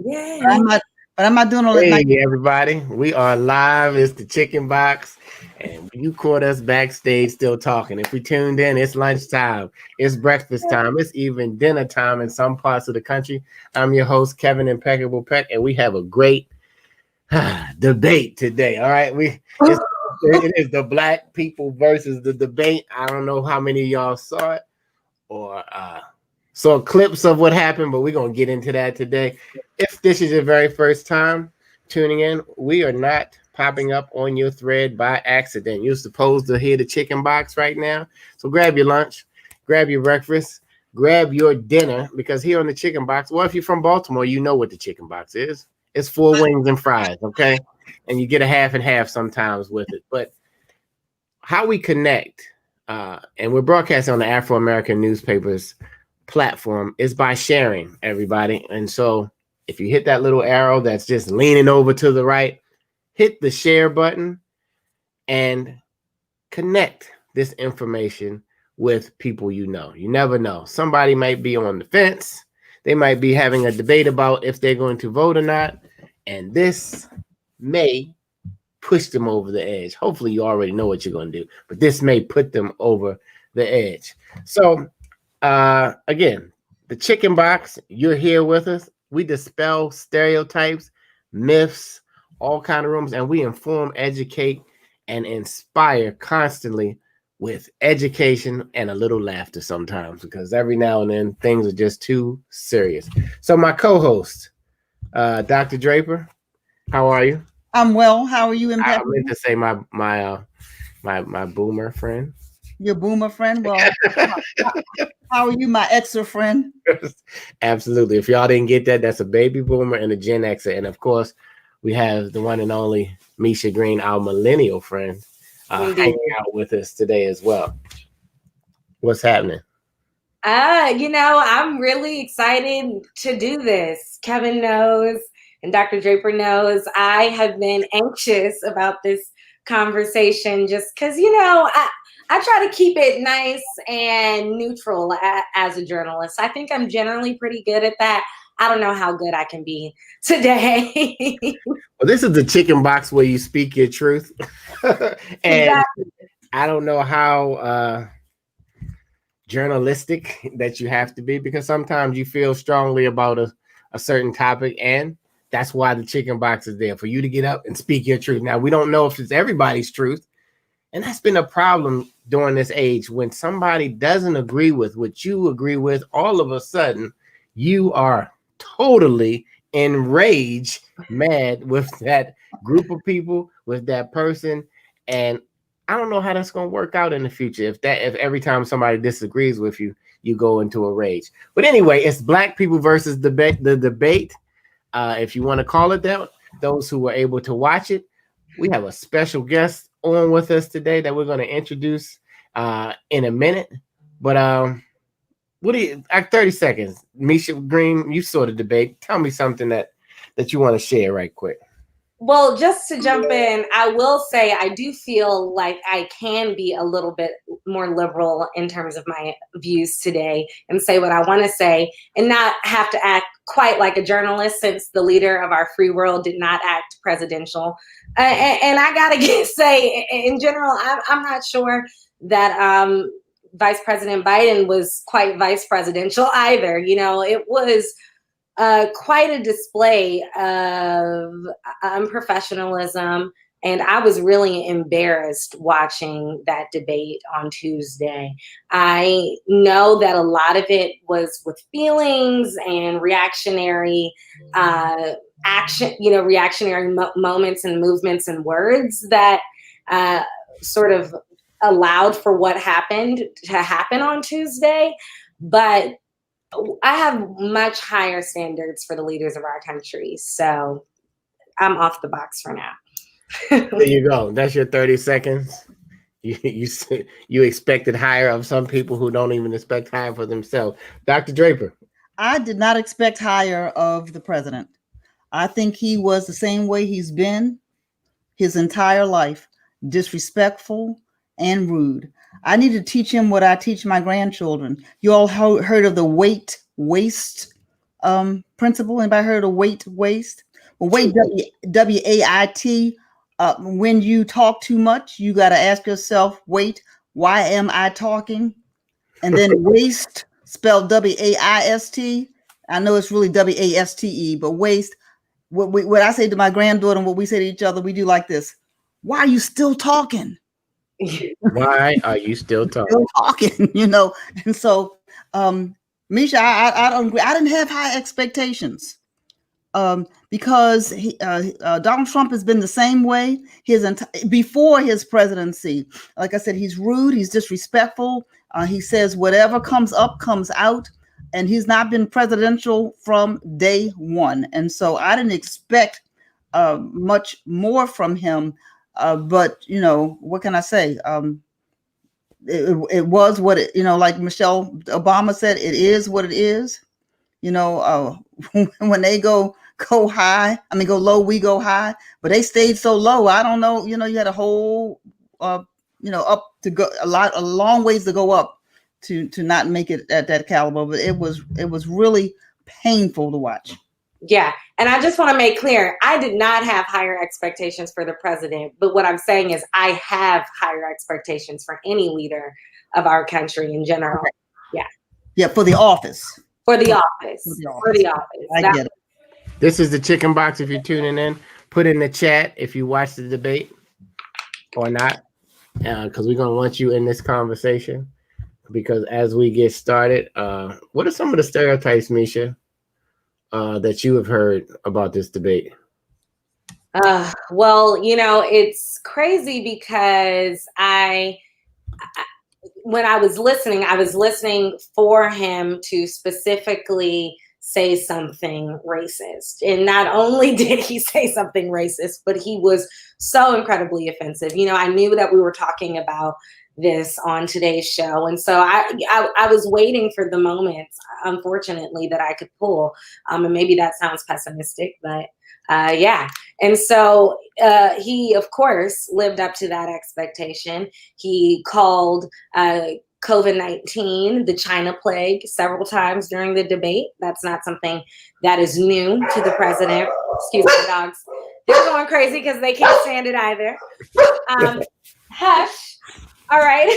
Yeah. But I'm not doing all that. Hey everybody, we are live. It's the Chicken Box, and you caught us backstage still talking. If we tuned in, it's lunchtime, it's breakfast time, it's even dinner time in some parts of the country. I'm your host, Kevin Impeccable Peck, and we have a great debate today. All right, it is the black people versus the debate. I don't know how many of y'all saw it or saw clips of what happened, but we're gonna get into that today. If this is your very first time tuning in, we are not popping up on your thread by accident. You're supposed to hear the Chicken Box right now. So grab your lunch, grab your breakfast, grab your dinner, because here on the Chicken Box, well, if you're from Baltimore, you know what the Chicken Box is. It's 4 wings and fries, okay? And you get a half and half sometimes with it. But how we connect, and we're broadcasting on the Afro American newspapers platform, is by sharing, everybody. And so if you hit that little arrow that's just leaning over to the right, hit the share button and connect this information with people you know. You never know. Somebody might be on the fence. They might be having a debate about if they're going to vote or not. And this may push them over the edge. Hopefully you already know what you're going to do, but this may put them over the edge. So again, the Chicken Box, you're here with us. We dispel stereotypes, myths, all kind of rooms, and we inform, educate, and inspire constantly with education and a little laughter sometimes, because every now and then things are just too serious. So my co-host, Dr. Draper, how are you? I'm well. How are you, I Impeccable? meant to say my boomer friend. Your boomer friend? Well, how are you, my extra friend? Absolutely. If y'all didn't get that, that's a baby boomer and a Gen Xer. And of course, we have the one and only Misha Green, our millennial friend, hanging out with us today as well. What's happening? I'm really excited to do this. Kevin knows and Dr. Draper knows I have been anxious about this conversation just because, I try to keep it nice and neutral as a journalist. I think I'm generally pretty good at that. I don't know how good I can be today. Well, this is the Chicken Box where you speak your truth. And exactly. I don't know how journalistic that you have to be, because sometimes you feel strongly about a certain topic, and that's why the Chicken Box is there, for you to get up and speak your truth. Now, we don't know if it's everybody's truth, and that's been a problem during this age. When somebody doesn't agree with what you agree with, all of a sudden you are totally enraged, mad with that group of people, with that person. And I don't know how that's going to work out in the future. If every time somebody disagrees with you, you go into a rage. But anyway, it's black people versus the debate. If you want to call it that, those who were able to watch it, we have a special guest on with us today that we're going to introduce in a minute. But what do you, 30 seconds, Misha Green, you saw the debate. Tell me something that you want to share right quick. Well, just to jump in, I will say I do feel like I can be a little bit more liberal in terms of my views today and say what I want to say and not have to act quite like a journalist, since the leader of our free world did not act presidential. And I got to say, in general, I'm not sure that Vice President Biden was quite vice presidential either. It was quite a display of unprofessionalism, and I was really embarrassed watching that debate on Tuesday. I know that a lot of it was with feelings and reactionary action, reactionary moments and movements and words that sort of allowed for what happened to happen on Tuesday. But I have much higher standards for the leaders of our country, so I'm off the box for now. There you go. That's your 30 seconds. You expected higher of some people who don't even expect higher for themselves. Dr. Draper. I did not expect higher of the president. I think he was the same way he's been his entire life, disrespectful and rude. I need to teach him what I teach my grandchildren. You all heard of the waste principle. Anybody heard of weight waste? Well, weight, WAIT. When you talk too much, you got to ask yourself, wait, why am I talking? And then waste, spelled WAIST. I know it's really WASTE, but waste. What I say to my granddaughter and what we say to each other, we do like this. Why are you still talking? Why are you still talking? Still talking, And so, Misha, I don't agree. I didn't have high expectations because Donald Trump has been the same way before his presidency. Like I said, he's rude, he's disrespectful. He says whatever comes up comes out, and he's not been presidential from day one. And so I didn't expect much more from him. But what can I say? It was what it, like Michelle Obama said, it is what it is. When they go high, go low, we go high, but they stayed so low. I don't know, you had a whole, up to go a long ways to go up to not make it at that caliber, but it was really painful to watch. Yeah. And I just want to make clear, I did not have higher expectations for the president. But what I'm saying is I have higher expectations for any leader of our country in general. Okay. Yeah. Yeah. For the office. For the office. I get it. This is the Chicken Box. If you're tuning in, put in the chat if you watch the debate or not, because we're going to want you in this conversation. Because as we get started, what are some of the stereotypes, Misha, that you have heard about this debate? Well, it's crazy because when I was listening for him to specifically say something racist. And not only did he say something racist, but he was so incredibly offensive. I knew that we were talking about this on today's show. And so I was waiting for the moments, unfortunately, that I could pull. And maybe that sounds pessimistic, but yeah. And so he, of course, lived up to that expectation. He called COVID-19 the China plague several times during the debate. That's not something that is new to the president. Excuse me, dogs. They're going crazy because they can't stand it either. Hush. All right.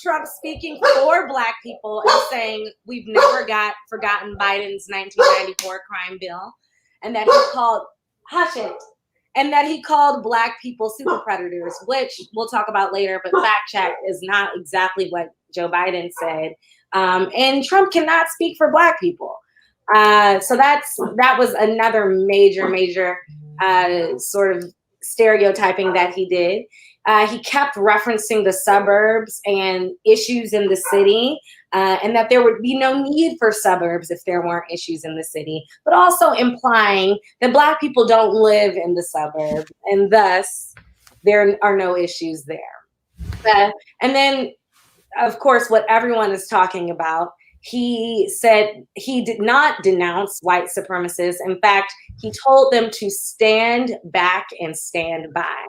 Trump speaking for Black people and saying we've never forgotten Biden's 1994 crime bill, and that he called, hush it, and that he called Black people super predators, which we'll talk about later, but fact check is not exactly what Joe Biden said. And Trump cannot speak for Black people. So that was another major sort of stereotyping that he did. He kept referencing the suburbs and issues in the city, and that there would be no need for suburbs if there weren't issues in the city, but also implying that Black people don't live in the suburbs, and thus there are no issues there. And then, of course, what everyone is talking about, he said he did not denounce white supremacists. In fact, he told them to stand back and stand by.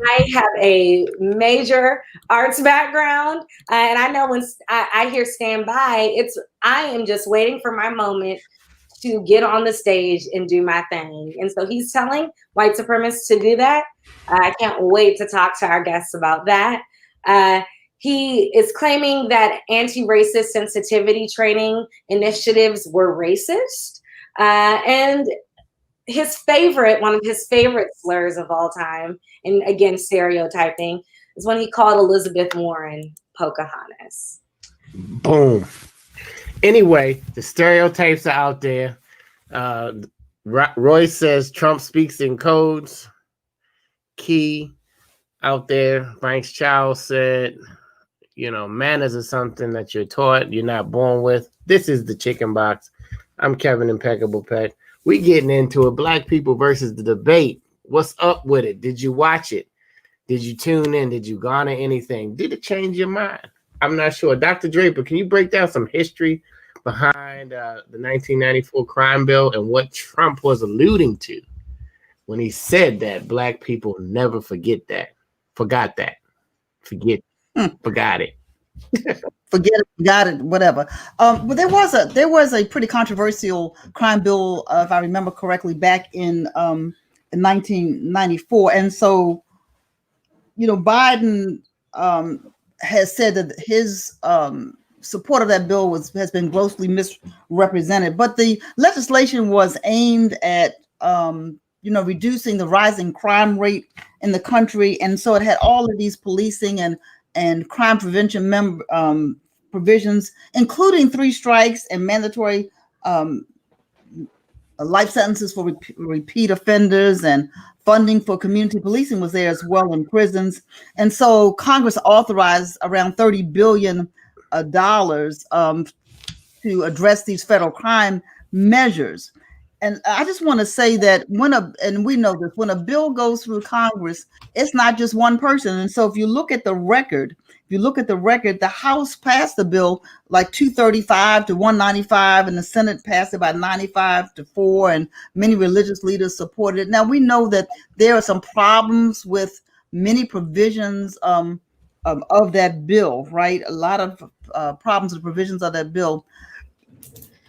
I have a major arts background, and I know when I hear stand by, I am just waiting for my moment to get on the stage and do my thing. And so he's telling white supremacists to do that. I can't wait to talk to our guests about that. He is claiming that anti-racist sensitivity training initiatives were racist. And one of his favorite slurs of all time, and again, stereotyping, is when he called Elizabeth Warren Pocahontas. Boom. Anyway, the stereotypes are out there. Roy says Trump speaks in codes. Key out there. Banks Charles said, manners are something that you're taught, you're not born with. This is the Chicken Box. I'm Kevin Impeccable Pet. We getting into it. Black people versus the debate. What's up with it? Did you watch it? Did you tune in? Did you garner anything? Did it change your mind? I'm not sure. Dr. Draper, can you break down some history behind the 1994 crime bill and what Trump was alluding to when he said that Black people never forgot it. forget it, got it, whatever. But there was a pretty controversial crime bill, if I remember correctly, back in 1994, and so Biden has said that his support of that bill has been grossly misrepresented. But the legislation was aimed at reducing the rising crime rate in the country, and so it had all of these policing and crime prevention provisions, including 3 strikes and mandatory life sentences for repeat offenders, and funding for community policing was there as well in prisons. And so Congress authorized around $30 billion to address these federal crime measures. And I just want to say that and we know this, when a bill goes through Congress, it's not just one person. And so if you look at the record, the House passed the bill like 235 to 195, and the Senate passed it by 95 to 4, and many religious leaders supported it. Now, we know that there are some problems with many provisions of that bill, right? A lot of problems with provisions of that bill.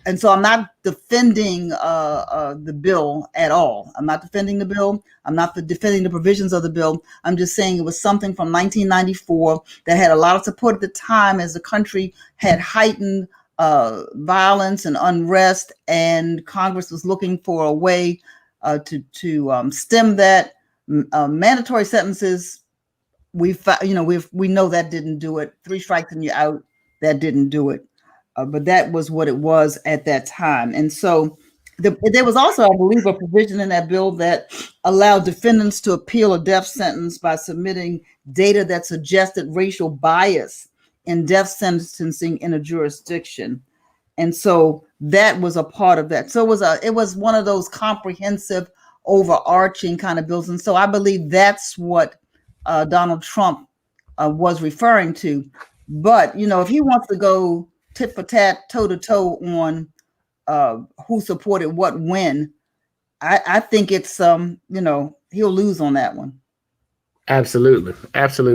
And so I'm not defending the bill at all. I'm not defending the bill. I'm not defending the provisions of the bill. I'm just saying it was something from 1994 that had a lot of support at the time, as the country had heightened violence and unrest, and Congress was looking for a way to stem that. Mandatory sentences, we know that didn't do it. 3 strikes and you're out, that didn't do it. But that was what it was at that time. And so there was also, I believe, a provision in that bill that allowed defendants to appeal a death sentence by submitting data that suggested racial bias in death sentencing in a jurisdiction. And so that was a part of that. So it was one of those comprehensive, overarching kind of bills. And so I believe that's what Donald Trump was referring to. But, if he wants to go tit for tat, toe to toe on who supported what when, I think it's he'll lose on that one. Absolutely.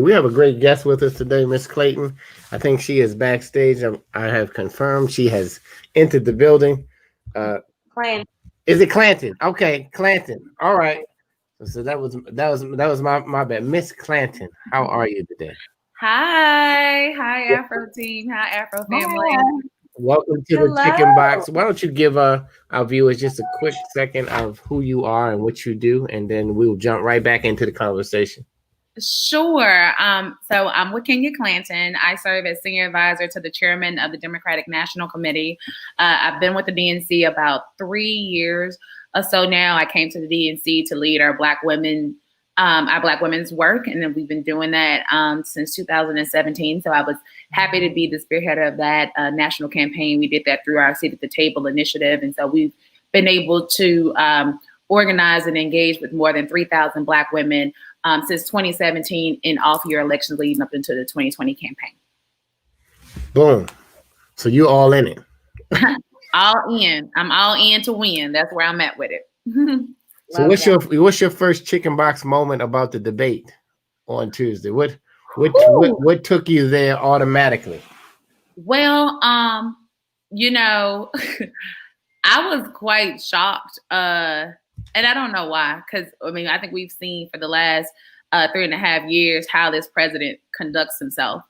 We have a great guest with us today, Miss Clayton. I think she is backstage. I have confirmed she has entered the building. Clanton. Is it Clanton? Okay, Clanton. All right. So that was my bad. Miss Clanton, how are you today? Hi, Afro team. Hi, Afro family. Hi. Welcome to the Chicken Box. Why don't you give our viewers just a quick second of who you are and what you do, and then we'll jump right back into the conversation. Sure. So I'm with Kenya Clanton. I serve as senior advisor to the chairman of the Democratic National Committee. I've been with the DNC about 3 years or so now. I came to the DNC to lead our Black women's work, and then we've been doing that since 2017. So I was happy to be the spearhead of that national campaign. We did that through our Seat at the Table initiative, and so we've been able to organize and engage with more than 3,000 Black women since 2017 in off-year elections leading up into the 2020 campaign. Boom! So you all in it? All in. I'm all in to win. That's where I'm at with it. So what's your first Chicken Box moment about the debate on Tuesday? What took you there automatically? Well, I was quite shocked, and I don't know why, because I think we've seen for the last 3.5 years how this president conducts himself.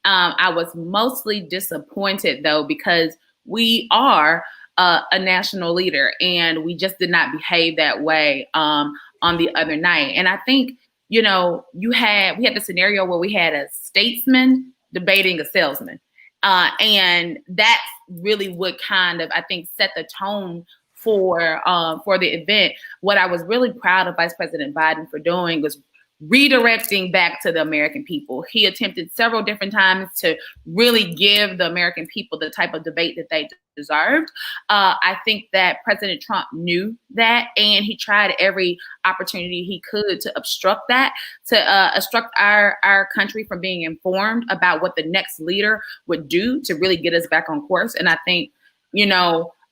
I was mostly disappointed though, because we are a national leader, and we just did not behave that way on the other night. And I think, we had the scenario where we had a statesman debating a salesman. And that's really what kind of, I think, set the tone for the event. What I was really proud of Vice President Biden for doing was redirecting back to the American people. He attempted several different times to really give the American people the type of debate that they deserved. I think that President Trump knew that, and he tried every opportunity he could to obstruct that, to obstruct our country from being informed about what the next leader would do to really get us back on course. And I think,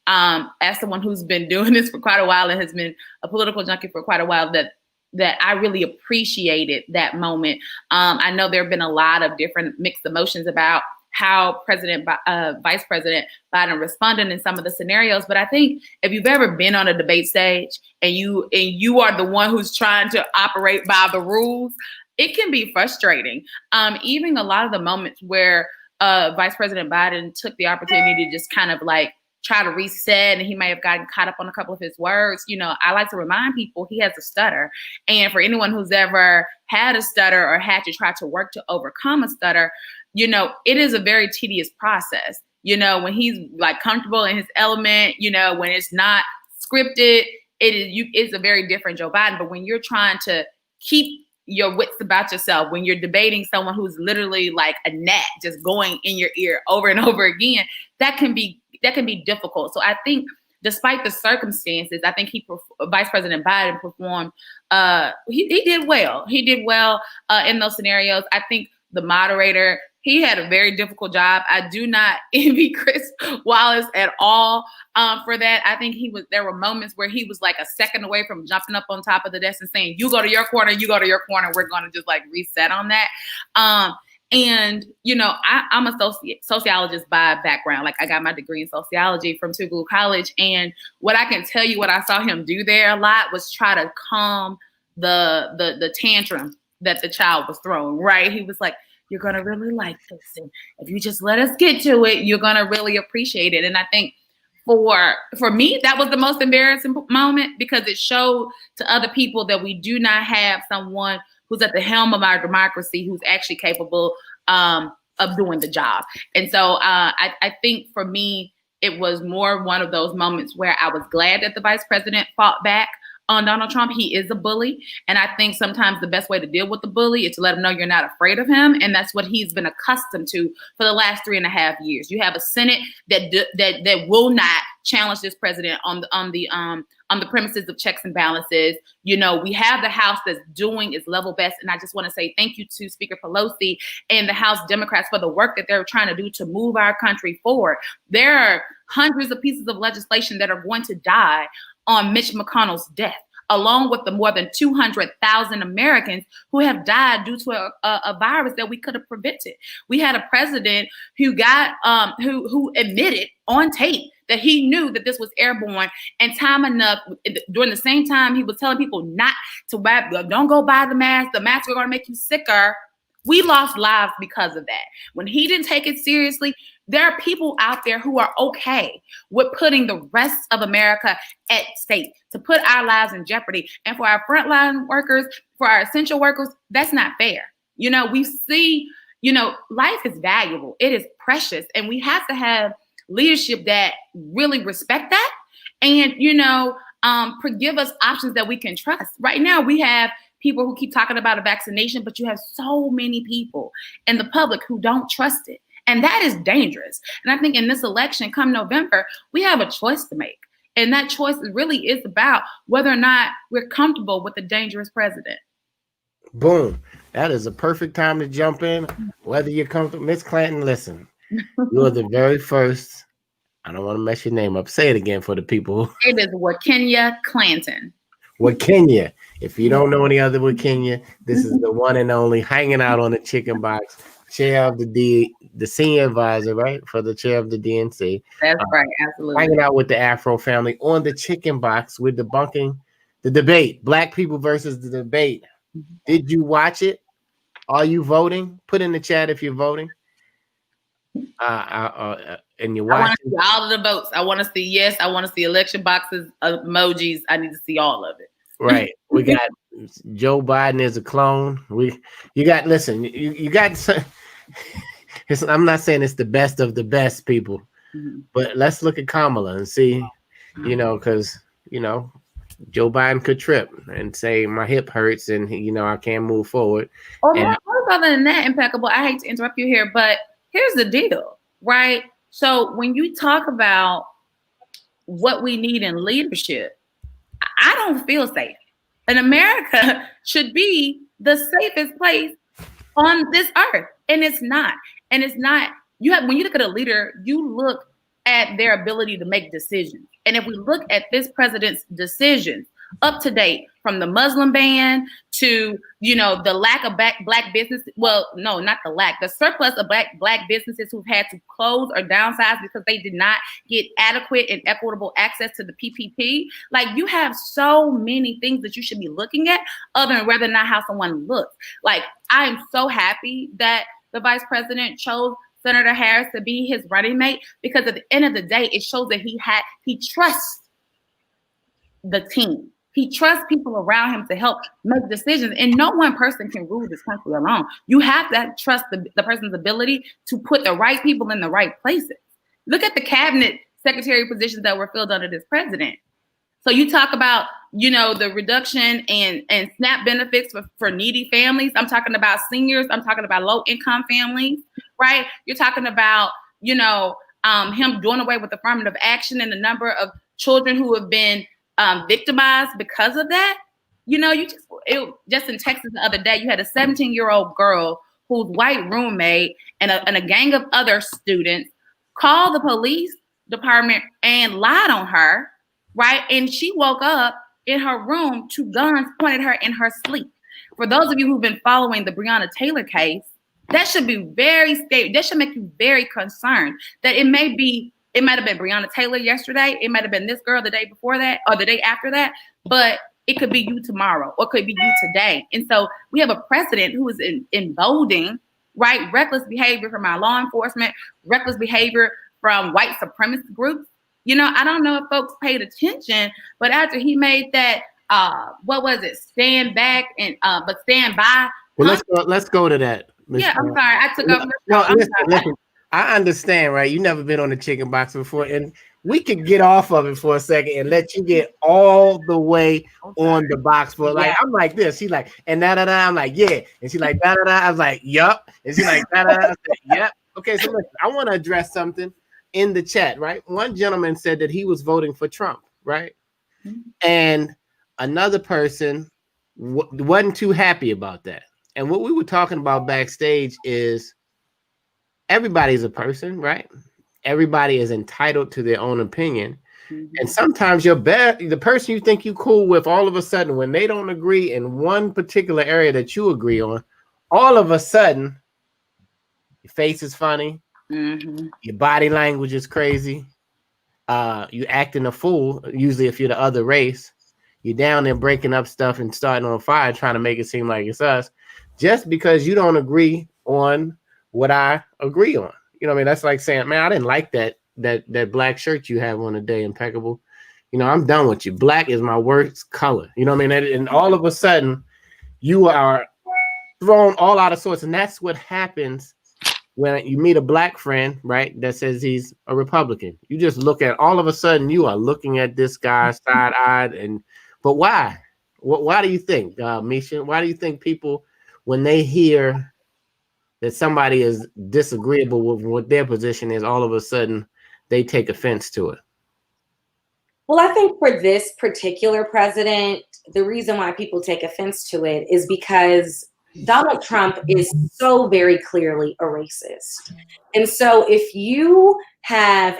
as someone who's been doing this for quite a while and has been a political junkie for quite a while, that I really appreciated that moment. I know there have been a lot of different mixed emotions about how Vice President Biden responded in some of the scenarios. But I think if you've ever been on a debate stage and you are the one who's trying to operate by the rules, it can be frustrating. Even a lot of the moments where Vice President Biden took the opportunity to just kind of like try to reset, and he may have gotten caught up on a couple of his words. I like to remind people he has a stutter. And for anyone who's ever had a stutter or had to try to work to overcome a stutter, it is a very tedious process. When he's like comfortable in his element, when it's not scripted, it's a very different Joe Biden. But when you're trying to keep your wits about yourself, when you're debating someone who's literally like a gnat just going in your ear over and over again, that can be difficult. So I think despite the circumstances, I think Vice President Biden performed, he did well. He did well in those scenarios. I think the moderator, he had a very difficult job. I do not envy Chris Wallace at all for that. I think there were moments where he was like a second away from jumping up on top of the desk and saying, you go to your corner, you go to your corner. We're going to just like reset on that. And, I'm a sociologist by background. Like I got my degree in sociology from Tougaloo College. And what I can tell you, what I saw him do there a lot was try to calm the tantrum that the child was throwing, right? He was like, you're going to really like this. And if you just let us get to it, you're going to really appreciate it. And I think for me, that was the most embarrassing moment, because it showed to other people that we do not have someone who's at the helm of our democracy who's actually capable of doing the job. And so I think for me, it was more one of those moments where I was glad that the vice president fought back on Donald Trump. He is a bully. And I think sometimes the best way to deal with the bully is to let him know you're not afraid of him. And that's what he's been accustomed to for the last 3.5 years. You have a Senate that will not challenge this president on the premises of checks and balances. We have the House that's doing its level best. And I just want to say thank you to Speaker Pelosi and the House Democrats for the work that they're trying to do to move our country forward. There are hundreds of pieces of legislation that are going to die on Mitch McConnell's death, along with the more than 200,000 Americans who have died due to a virus that we could have prevented. We had a president who who admitted on tape that he knew that this was airborne, and time enough, during the same time he was telling people not to don't go buy the mask. The masks are going to make you sicker. We lost lives because of that. When he didn't take it seriously, there are people out there who are okay with putting the rest of America at stake, to put our lives in jeopardy. And for our frontline workers, for our essential workers, that's not fair. We see, life is valuable. It is precious. And we have to have leadership that really respect that and, give us options that we can trust. Right now, we have people who keep talking about a vaccination, but you have so many people in the public who don't trust it. And that is dangerous. And I think in this election, come November, we have a choice to make. And that choice really is about whether or not we're comfortable with a dangerous president. Boom. That is a perfect time to jump in. Whether you're comfortable. Miss Clanton, listen, you are the very first. I don't want to mess your name up. Say it again for the people. It is Wakenya Clanton. Wakenya. If you don't know any other Wakenya, this is the one and only hanging out on the chicken box. Chair of the senior advisor, right, for the chair of the DNC. That's right, absolutely. Hanging out with the Afro family on the chicken box. We're debunking the debate, Black people versus the debate. Did you watch it? Are you voting? Put in the chat if you're voting. And you're watching. I want to see all of the votes. I want to see yes. I want to see election boxes, emojis. I need to see all of it. Right. We got Joe Biden is a clone. You got I'm not saying it's the best of the best people, but let's look at Kamala and see, because, Joe Biden could trip and say my hip hurts and, I can't move forward. Oh, no, other than that, Impeccable, I hate to interrupt you here, but here's the deal, right? So when you talk about what we need in leadership, I don't feel safe. And America should be the safest place on this earth. And it's not. And it's not. When you look at a leader, you look at their ability to make decisions. And if we look at this president's decisions up to date from the Muslim ban to, you know, the lack of black business. Well, no, not the lack, the surplus of black businesses who've had to close or downsize because they did not get adequate and equitable access to the PPP. Like, you have so many things that you should be looking at other than whether or not how someone looks. Like, I am so happy that the vice president chose Senator Harris to be his running mate, because at the end of the day, it shows that he trusts the team. He trusts people around him to help make decisions, and no one person can rule this country alone. You have to trust the person's ability to put the right people in the right places. Look at the cabinet secretary positions that were filled under this president. So you talk about, you know, the reduction and SNAP benefits for needy families. I'm talking about seniors. I'm talking about low income families, right? You're talking about, you know, him doing away with affirmative action and the number of children who have been victimized because of that. You know, just in Texas the other day, you had a 17-year-old girl whose white roommate and a gang of other students called the police department and lied on her, right? And she woke up in her room to guns pointed at her in her sleep. For those of you who've been following the Breonna Taylor case, that should be very scary. That should make you very concerned that it might have been Breonna Taylor yesterday. It might have been this girl the day before that or the day after that, but it could be you tomorrow or it could be you today. And so we have a president who is emboldening, right, reckless behavior from our law enforcement, reckless behavior from white supremacist groups. You know, I don't know if folks paid attention, but after he made that, stand back and but stand by. Well, let's go to that. Yeah, I'm sorry. I took over. No, listen. I understand, right? You never been on the chicken box before, and we could get off of it for a second and let you get all the way on the box for like I'm like this. She's like, and da da da. I'm like, yeah, and she's like da da da. I was like, yup, and she's like da da da. I said, yep. Okay, so listen, I want to address something in the chat, right? One gentleman said that he was voting for Trump, right? Mm-hmm. And another person wasn't too happy about that. And what we were talking about backstage is everybody's a person, right? Everybody is entitled to their own opinion. Mm-hmm. And sometimes the person you think you cool with, all of a sudden, when they don't agree in one particular area that you agree on, all of a sudden, your face is funny. Mm-hmm. Your body language is crazy. You acting a fool. Usually, if you're the other race, you're down there breaking up stuff and starting on fire, trying to make it seem like it's us, just because you don't agree on what I agree on. You know what I mean? That's like saying, man, I didn't like that black shirt you have on today, impeccable. You know, I'm done with you. Black is my worst color. You know what I mean? And all of a sudden, you are thrown all out of sorts, and that's what happens when you meet a black friend, right, that says he's a Republican. You just look at, all of a sudden you are looking at this guy side-eyed, but why? Why do you think, Misha? Why do you think people, when they hear that somebody is disagreeable with what their position is, all of a sudden they take offense to it? Well, I think for this particular president, the reason why people take offense to it is because Donald Trump is so very clearly a racist. And so if you as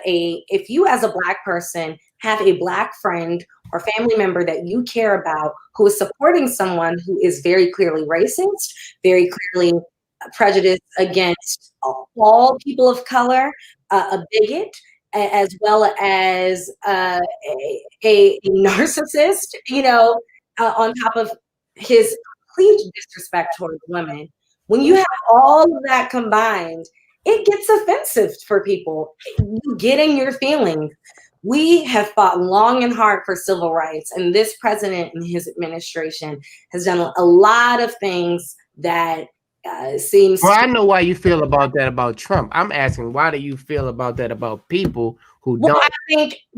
a black person have a black friend or family member that you care about who is supporting someone who is very clearly racist, very clearly prejudiced against all people of color, a bigot, as well as a narcissist, you know, on top of his complete disrespect towards women. When you have all of that combined, it gets offensive for people. You get in your feelings. We have fought long and hard for civil rights, and this president and his administration has done a lot of things that seems. Well, I know why you feel about that about Trump. I'm asking, why do you feel about that about people who don't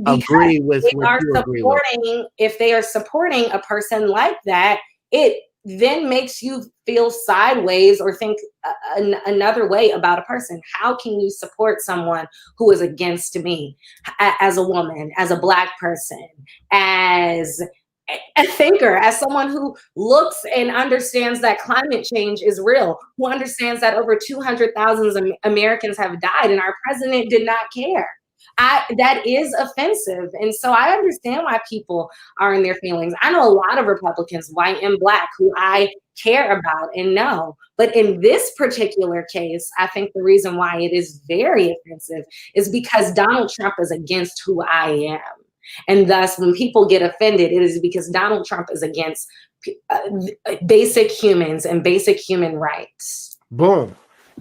agree with what you agree with? If they are supporting a person like that, it then makes you feel sideways or think another way about a person. How can you support someone who is against me as a woman, as a black person, as a thinker, as someone who looks and understands that climate change is real, who understands that over 200,000 Americans have died and our president did not care? That is offensive. And so I understand why people are in their feelings. I know a lot of Republicans, white and black, who I care about and know. But in this particular case, I think the reason why it is very offensive is because Donald Trump is against who I am. And thus, when people get offended, it is because Donald Trump is against basic humans and basic human rights. Boom.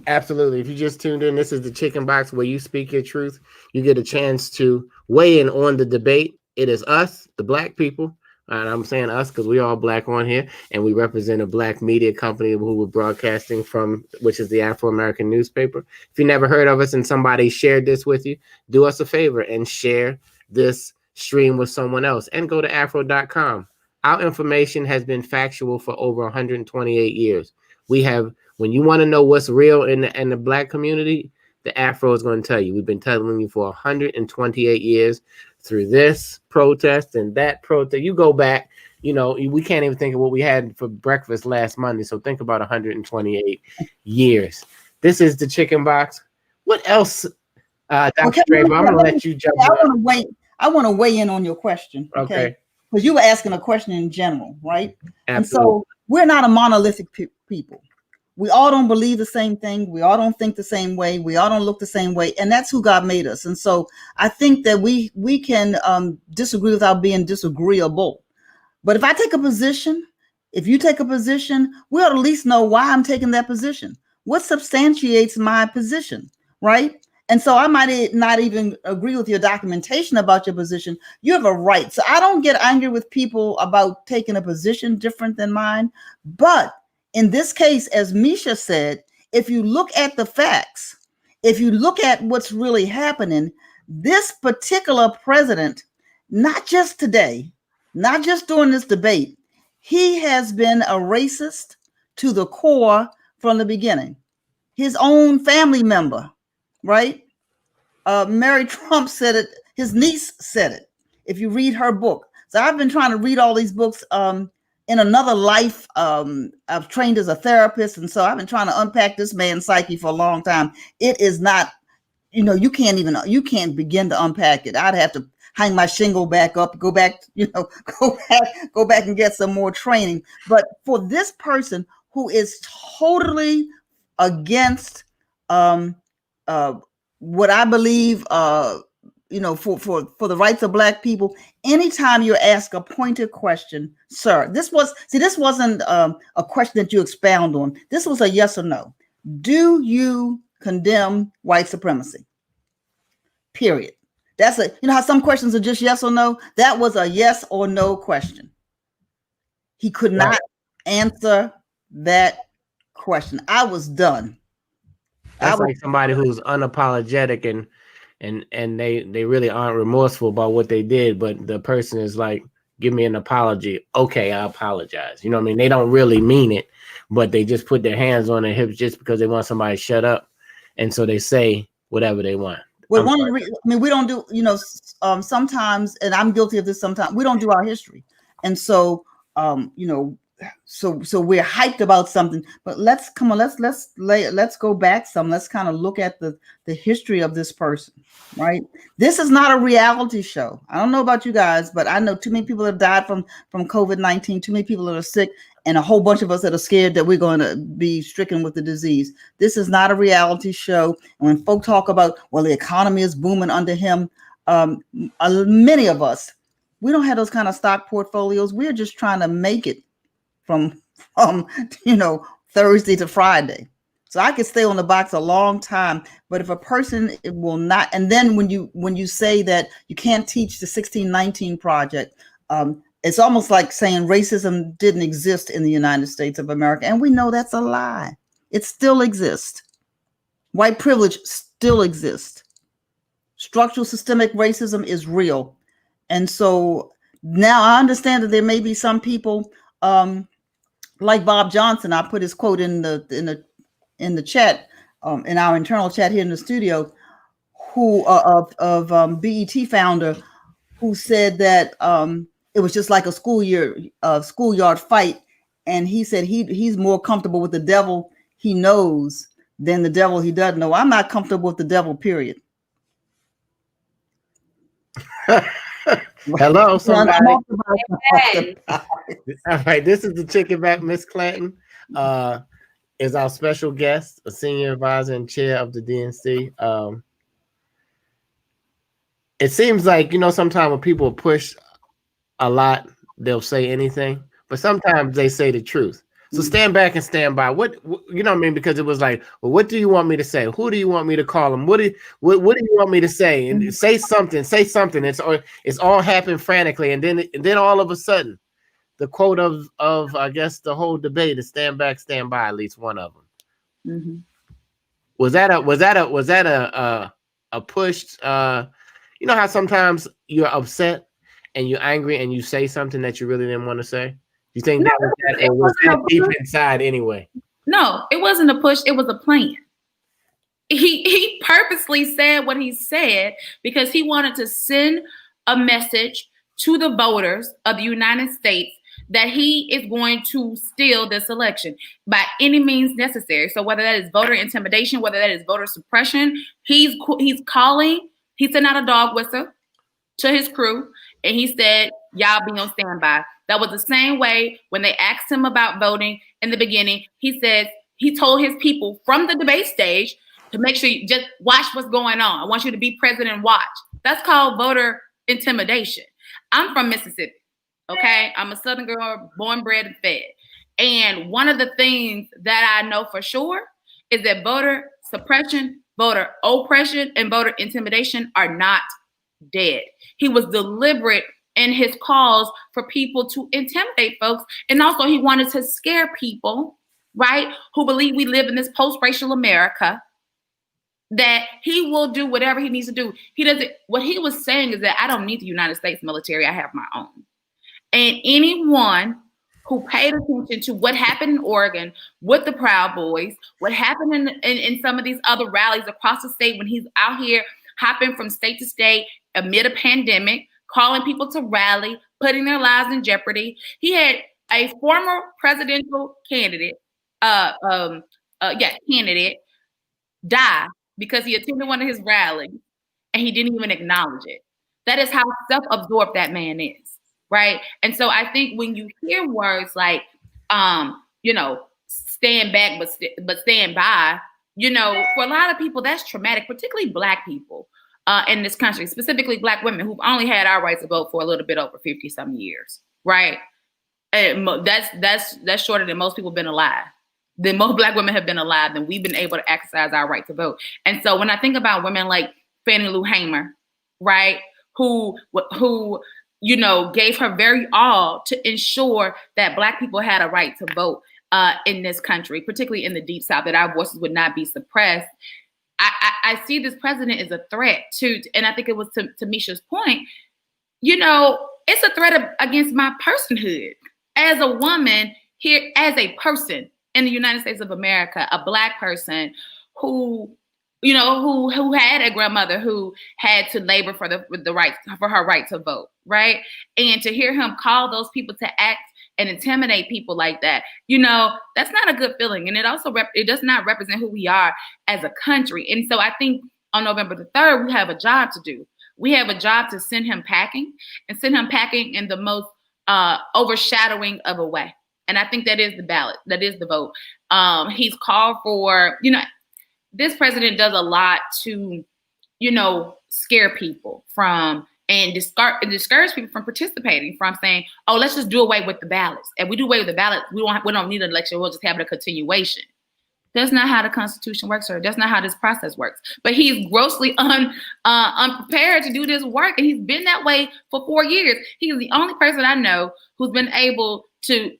Absolutely. If you just tuned in, this is the Chicken Box where you speak your truth. You get a chance to weigh in on the debate. It is us, the black people. And I'm saying us because we all black on here, and we represent a black media company who we're broadcasting from, which is the Afro-American newspaper. If you never heard of us and somebody shared this with you, do us a favor and share this stream with someone else and go to afro.com. Our information has been factual for over 128 years. We have, when you want to know what's real in the black community, the Afro is going to tell you. We've been telling you for 128 years through this protest and that protest. You go back, you know, we can't even think of what we had for breakfast last Monday. So think about 128 years. This is the Chicken Box. What else, Dr. Draper? I'm going to let you jump in. I want to weigh in on your question. Okay. Because you were asking a question in general, right? Absolutely. And so we're not a monolithic people. We all don't believe the same thing. We all don't think the same way. We all don't look the same way. And that's who God made us. And so I think that we can disagree without being disagreeable. But if I take a position, if you take a position, we ought to at least know why I'm taking that position. What substantiates my position, right? And so I might not even agree with your documentation about your position. You have a right. So I don't get angry with people about taking a position different than mine. But in this case, as Misha said, if you look at the facts, if you look at what's really happening, this particular president, not just today, not just during this debate, he has been a racist to the core from the beginning. His own family member, right? Mary Trump said it. His niece said it. If you read her book. So I've been trying to read all these books in another life. I've trained as a therapist. And so I've been trying to unpack this man's psyche for a long time. It is not, you can't begin to unpack it. I'd have to hang my shingle back up, go back and get some more training. But for this person who is totally against what I believe, for the rights of Black people, anytime you ask a pointed question, sir, this wasn't a question that you expound on. This was a yes or no. Do you condemn white supremacy? Period. That's how some questions are just yes or no. That was a yes or no question. He could not answer that question. I was done. That's like somebody who's unapologetic and they really aren't remorseful about what they did, but the person is like, give me an apology. Okay, I apologize. You know what I mean? They don't really mean it, but they just put their hands on their hips just because they want somebody to shut up. And so they say whatever they want. Well, we don't do, sometimes, and I'm guilty of this sometimes, we don't do our history. And so, so we're hyped about something, but let's go back some. Let's kind of look at the history of this person, right? This is not a reality show. I don't know about you guys, but I know too many people have died from COVID-19, too many people that are sick, and a whole bunch of us that are scared that we're going to be stricken with the disease. This is not a reality show. And when folk talk about, well, the economy is booming under him, many of us, we don't have those kind of stock portfolios. We're just trying to make it from Thursday to Friday. So I could stay on the box a long time, but if a person will not, and then when you say that you can't teach the 1619 Project, it's almost like saying racism didn't exist in the United States of America. And we know that's a lie. It still exists. White privilege still exists. Structural systemic racism is real. And so now I understand that there may be some people like Bob Johnson. I put his quote in the chat, in our internal chat here in the studio, who of BET founder, who said that it was just like a schoolyard fight, and he said he's more comfortable with the devil he knows than the devil he doesn't know. I'm not comfortable with the devil, period. Hello, somebody. Amen. All right, this is the chicken back, Miss Clanton. Is our special guest, a senior advisor and chair of the DNC. It seems like, sometimes when people push a lot, they'll say anything, but sometimes they say the truth. So stand back and stand by. What you know what I mean? Because it was like, well, what do you want me to say? Who do you want me to call him? What do you want me to say? And say something. It's all happened frantically, and then all of a sudden, the quote of I guess the whole debate is stand back, stand by. At least one of them. Mm-hmm. Was that a pushed? You know how sometimes you're upset and you're angry and you say something that you really didn't want to say. You think No, that was that, or was that deep inside anyway? No, it wasn't a push. It was a plan. He purposely said what he said because he wanted to send a message to the voters of the United States that he is going to steal this election by any means necessary. So whether that is voter intimidation, whether that is voter suppression, he's calling. He sent out a dog whistle to his crew, and he said, "Y'all be on standby." That was the same way when they asked him about voting in the beginning. He said he told his people from the debate stage to make sure you just watch what's going on. I want you to be present and watch. That's called voter intimidation. I'm from Mississippi, okay? I'm a Southern girl, born, bred, and fed. And one of the things that I know for sure is that voter suppression, voter oppression, and voter intimidation are not dead. He was deliberate in his calls for people to intimidate folks. And also he wanted to scare people, right, who believe we live in this post-racial America, that he will do whatever he needs to do. What he was saying is that I don't need the United States military, I have my own. And anyone who paid attention to what happened in Oregon with the Proud Boys, what happened in some of these other rallies across the state when he's out here hopping from state to state amid a pandemic, calling people to rally, putting their lives in jeopardy. He had a former presidential candidate die because he attended one of his rallies and he didn't even acknowledge it. That is how self-absorbed that man is, right? And so I think when you hear words like, stand back but stand by, for a lot of people that's traumatic, particularly Black people in this country, specifically Black women who've only had our right to vote for a little bit over 50-some years, right? And that's shorter than most people have been alive. Then most Black women have been alive, then we've been able to exercise our right to vote. And so when I think about women like Fannie Lou Hamer, right, who gave her very all to ensure that Black people had a right to vote in this country, particularly in the Deep South, that our voices would not be suppressed. I see this president as a threat to, and I think it was to Misha's point, it's a threat against my personhood as a woman here, as a person in the United States of America, a Black person who had a grandmother who had to labor for her right to vote, right? And to hear him call those people to act and intimidate people like that, that's not a good feeling. And it also it does not represent who we are as a country. And so I think on November the 3rd, we have a job to do. We have a job to send him packing in the most overshadowing of a way. And I think that is the ballot. That is the vote. He's called for, this president does a lot to, scare people from and discourage people from participating, from saying, oh, let's just do away with the ballots. If we do away with the ballot, we don't need an election. We'll just have it a continuation. That's not how the Constitution works, sir. That's not how this process works. But he's grossly unprepared to do this work. And he's been that way for 4 years. He's the only person I know who's been able to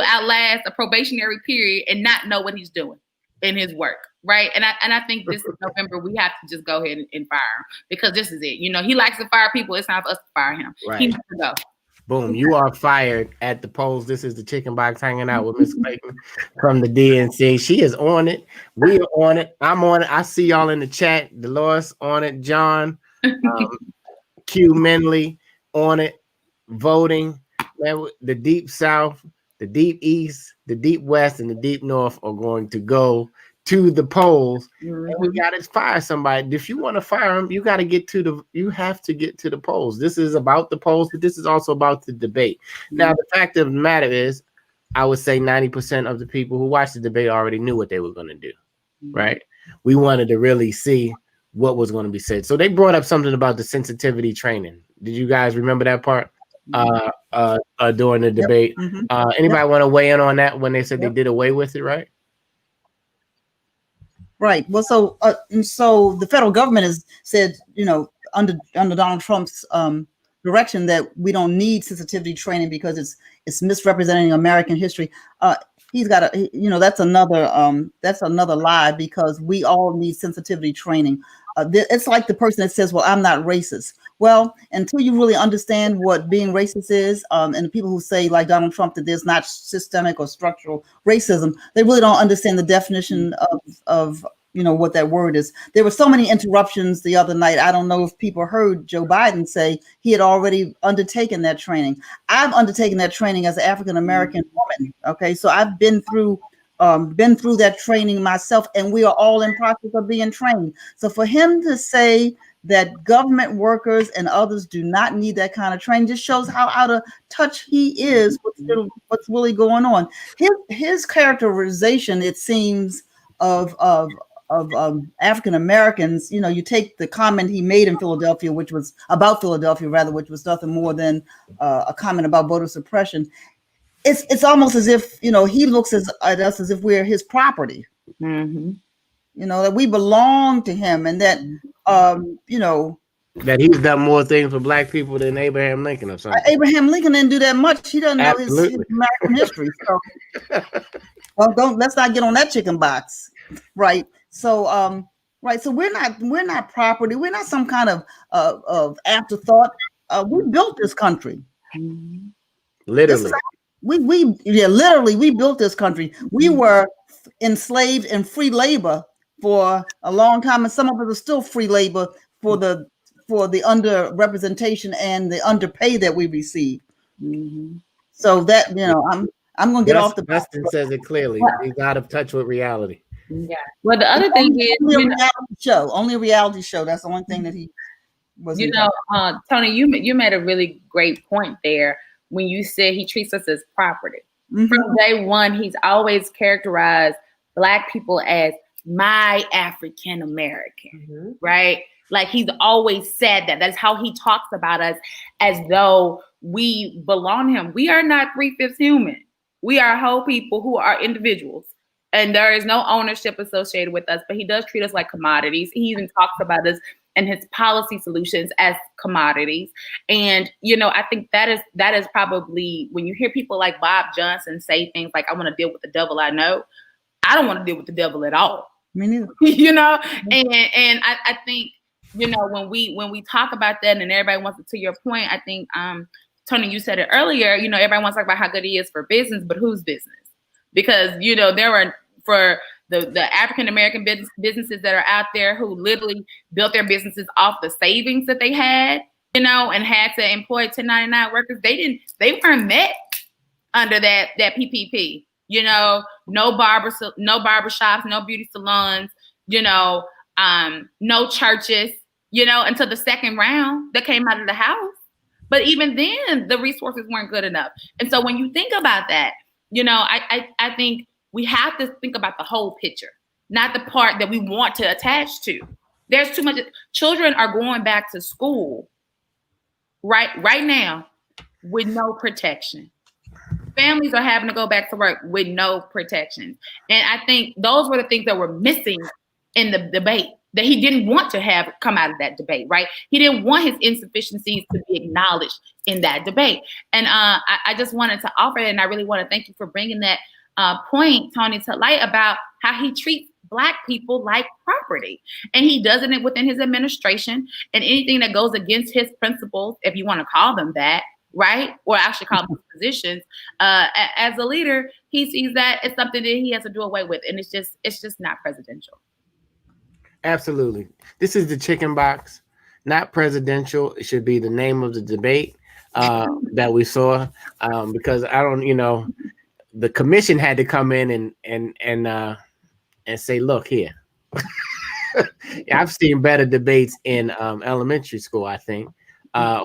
outlast a probationary period and not know what he's doing in his work, right? And I think this is November, we have to just go ahead and fire him, because this is it. He likes to fire people. It's time for us to fire him. Right. He needs to go. Boom, you are fired at the polls. This is the Chicken Box hanging out with Miss Clayton from the DNC. She is on it. We are on it. I'm on it. I see y'all in the chat. Dolores on it. John, Q Menley on it. Voting. The Deep South, the Deep East, the Deep West, and the Deep North are going to go to the polls, and we Mhm. got to fire somebody. If you want to fire him, you have to get to the polls. This is about the polls, but this is also about the debate. Now, the fact of the matter is, I would say 90% of the people who watched the debate already knew what they were going to do, right? We wanted to really see what was going to be said. So they brought up something about the sensitivity training. Did you guys remember that part during the debate? Anybody want to weigh in on that when they said they did away with it, right? Right. Well, so the federal government has said, under Donald Trump's direction, that we don't need sensitivity training because it's misrepresenting American history. He's got that's another lie, because we all need sensitivity training. It's like the person that says, "Well, I'm not racist." Well, until you really understand what being racist is, and the people who say, like Donald Trump, that there's not systemic or structural racism, they really don't understand the definition of what that word is. There were so many interruptions the other night. I don't know if people heard Joe Biden say he had already undertaken that training. I've undertaken that training as an African American woman. Okay, so I've been through that training myself, and we are all in process of being trained. So for him to say that government workers and others do not need that kind of training just shows how out of touch he is with what's really going on. His characterization, it seems, of African Americans, you take the comment he made in Philadelphia, which was about Philadelphia, rather, which was nothing more than a comment about voter suppression. It's almost as if he looks at us as if we're his property. That we belong to him, and that that he's done more things for Black people than Abraham Lincoln or something. Abraham Lincoln didn't do that much. He doesn't know his American history. So let's not get on that chicken box, right? So so we're not property. We're not some kind of afterthought. We built this country. Literally. Literally, we built this country. We were enslaved and free labor for a long time, and some of us are still free labor for the underrepresentation and the underpay that we receive. So that I'm going to get off the. Dustin says it clearly. He's out of touch with reality. Yeah. Well, the other thing is only a reality show. That's the only thing that he was. Tony, you made a really great point there when you said he treats us as property. From day one, he's always characterized Black people as my African American, right? Like he's always said that. That's how he talks about us, as though we belong to him. We are not 3/5 human. We are whole people who are individuals. And there is no ownership associated with us, but he does treat us like commodities. He even talks about us and his policy solutions as commodities. And, I think that is probably, when you hear people like Bob Johnson say things like, I want to deal with the devil I know, I don't want to deal with the devil at all. Me neither. And I think, when we talk about that and everybody wants to your point, I think, Tony, you said it earlier, everybody wants to talk about how good he is for business, but whose business? Because, there are, for the African-American businesses that are out there who literally built their businesses off the savings that they had, and had to employ 1099 workers, they weren't met under that PPP, no barbershops, no beauty salons, no churches, until the second round that came out of the House. But even then, the resources weren't good enough. And so when you think about that, I think we have to think about the whole picture, not the part that we want to attach to. There's too much. Children are going back to school right now with no protection. Families are having to go back to work with no protection. And I think those were the things that were missing in the debate that he didn't want to have come out of that debate, right? He didn't want his insufficiencies to be acknowledged in that debate. And I just wanted to offer it, and I really want to thank you for bringing that point, Tony, to light about how he treats Black people like property. And he does it within his administration, and anything that goes against his principles, if you want to call them that, right? Or I should call them positions, as a leader, he sees that it's something that he has to do away with. And it's just not presidential. Absolutely. This is the chicken box, not presidential. It should be the name of the debate that we saw, because I don't, the commission had to come in and and say, look here. I've seen better debates in elementary school, I think,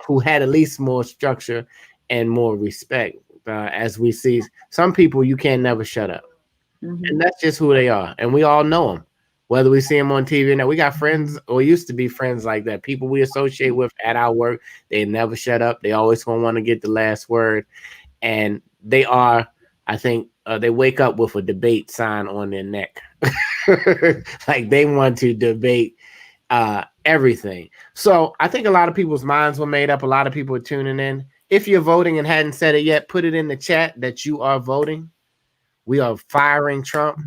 who had at least more structure and more respect. As we see, some people you can never shut up. And that's just who they are. And we all know them, whether we see them on TV or not. We got friends, or used to be friends like that. People we associate with at our work, they never shut up. They always gonna want to get the last word. And they are, I think, they wake up with a debate sign on their neck. Like they want to debate everything. So I think a lot of people's minds were made up. A lot of people are tuning in. If you're voting and hadn't said it yet, put it in the chat that you are voting. We are firing Trump.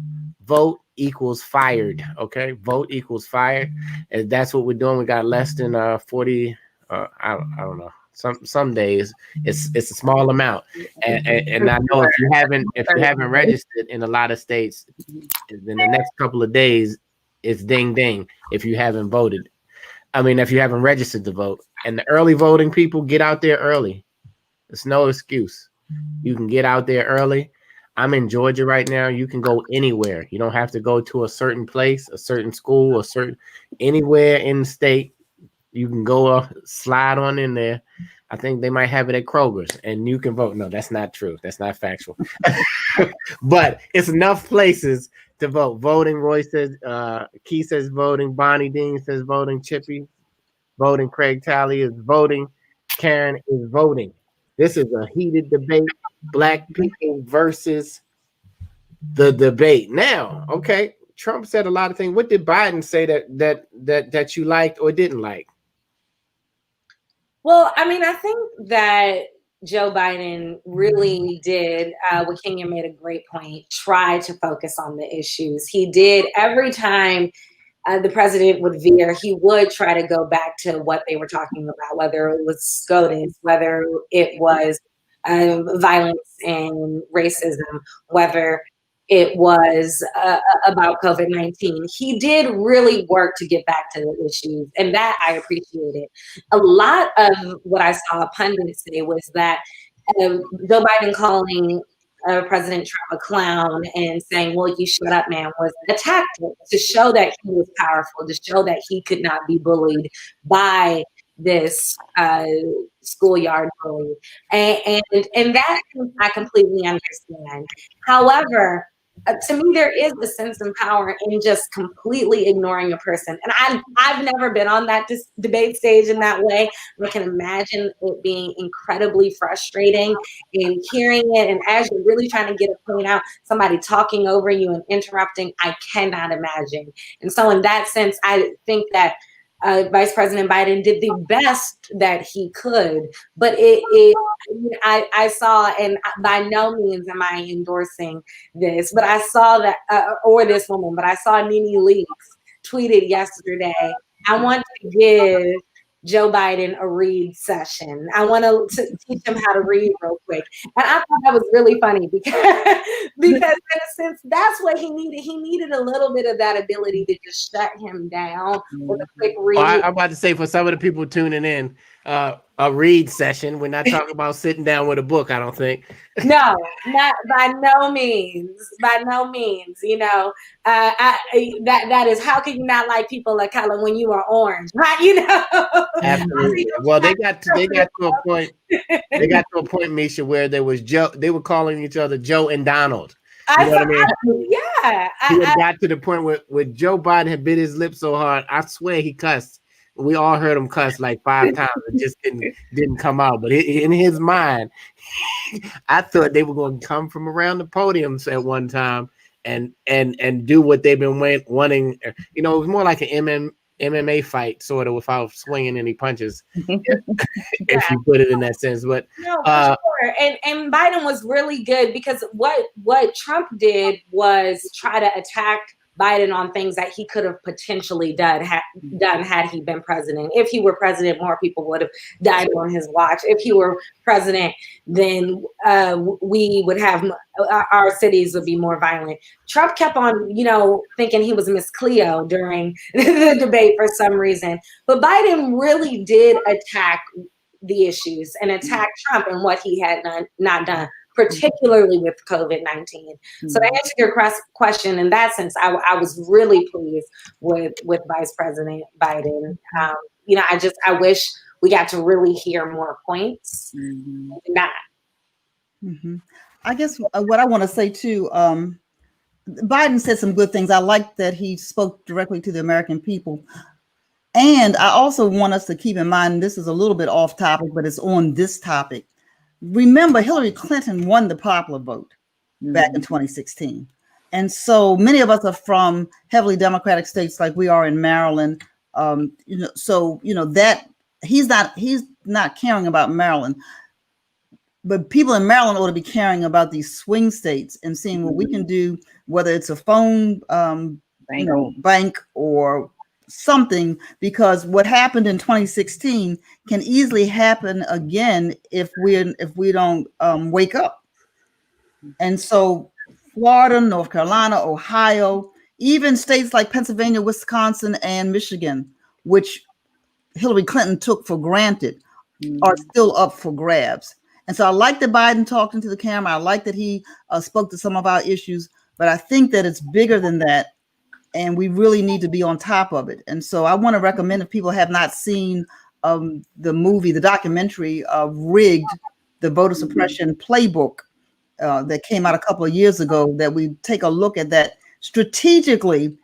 Vote equals fired. Okay, vote equals fired, and that's what we're doing. We got less than 40. I don't know. Some days it's a small amount, and I know if you haven't registered in a lot of states, in the next couple of days, it's ding ding if you haven't voted. I mean, if you haven't registered to vote. And the early voting people, get out there early. There's no excuse. You can get out there early. I'm in Georgia right now. You can go anywhere. You don't have to go to a certain place, a certain school, anywhere in the state. You can go slide on in there. I think they might have it at Kroger's, and you can vote. No, that's not true. That's not factual. But it's enough places to vote. Voting, Roy says, Key says voting, Bonnie Dean says voting, Chippy voting, Craig Talley is voting, Karen is voting. This is a heated debate. Black people versus the debate. Now, okay, Trump said a lot of things. What did Biden say that you liked or didn't like? Well, I mean, I think that Joe Biden really did, what Kenya made a great point, try to focus on the issues. He did every time the president would veer, he would try to go back to what they were talking about, whether it was SCOTUS, whether it was violence and racism, whether it was about COVID-19. He did really work to get back to the issues, and that I appreciated. A lot of what I saw pundits say was that Joe Biden calling President Trump a clown and saying, well, you shut up, man, was a tactic to show that he was powerful, to show that he could not be bullied by this schoolyard bully. And that I completely understand. However, to me, there is a sense of power in just completely ignoring a person. And I've never been on that debate stage in that way. I can imagine it being incredibly frustrating and hearing it. And as you're really trying to get a point out, somebody talking over you and interrupting, I cannot imagine. And so in that sense, I think that Vice President Biden did the best that he could, but I saw, and by no means am I endorsing this, but I saw that, or this woman, but I saw Nene Leakes tweeted yesterday, I want to give Joe Biden a read session. I want to teach him how to read real quick. And I thought that was really funny because in a sense, that's what he needed. He needed a little bit of that ability to just shut him down with a quick read. I'm about to say, for some of the people tuning in, a read session. We're not talking about sitting down with a book, I don't think. No, not by no means. By no means. You know, that is, how can you not like people of color when you are orange? Right? You know. Absolutely. Well, they got to a point. They got to a point, Misha, where there was Joe. They were calling each other Joe and Donald. You know what I mean? Yeah. He got to the point where Joe Biden had bit his lip so hard, I swear he cussed. We all heard him cuss like 5 times. It just didn't come out. But in his mind, I thought they were going to come from around the podiums at one time and do what they've been wanting. You know, it was more like an MMA fight, sort of, without swinging any punches, if you put it in that sense. But no, for sure. And Biden was really good, because what Trump did was try to attack Biden on things that he could have potentially done had he been president. If he were president, more people would have died on his watch. If he were president, then we would have, our cities would be more violent. Trump kept on, thinking he was Miss Cleo during the debate for some reason. But Biden really did attack the issues and attack Trump and what he had not done. particularly with COVID-19. So to answer your question, in that sense, I was really pleased with Vice President Biden. I wish we got to really hear more points. Not. I guess what I want to say too, Biden said some good things. I like that he spoke directly to the American people. And I also want us to keep in mind, this is a little bit off topic, but it's on this topic. Remember, Hillary Clinton won the popular vote back in 2016. And so many of us are from heavily Democratic states like we are in Maryland. That he's not caring about Maryland. But people in Maryland ought to be caring about these swing states and seeing what we can do, whether it's a phone, bank or something, because what happened in 2016 can easily happen again if we don't wake up. And so Florida, North Carolina, Ohio, even states like Pennsylvania, Wisconsin, and Michigan, which Hillary Clinton took for granted, are still up for grabs. And so I like that Biden talked into the camera. I like that he spoke to some of our issues, but I think that it's bigger than that. And we really need to be on top of it. And so I want to recommend, if people have not seen the documentary Rigged, the voter suppression playbook that came out a couple of years ago, that we take a look at that strategically.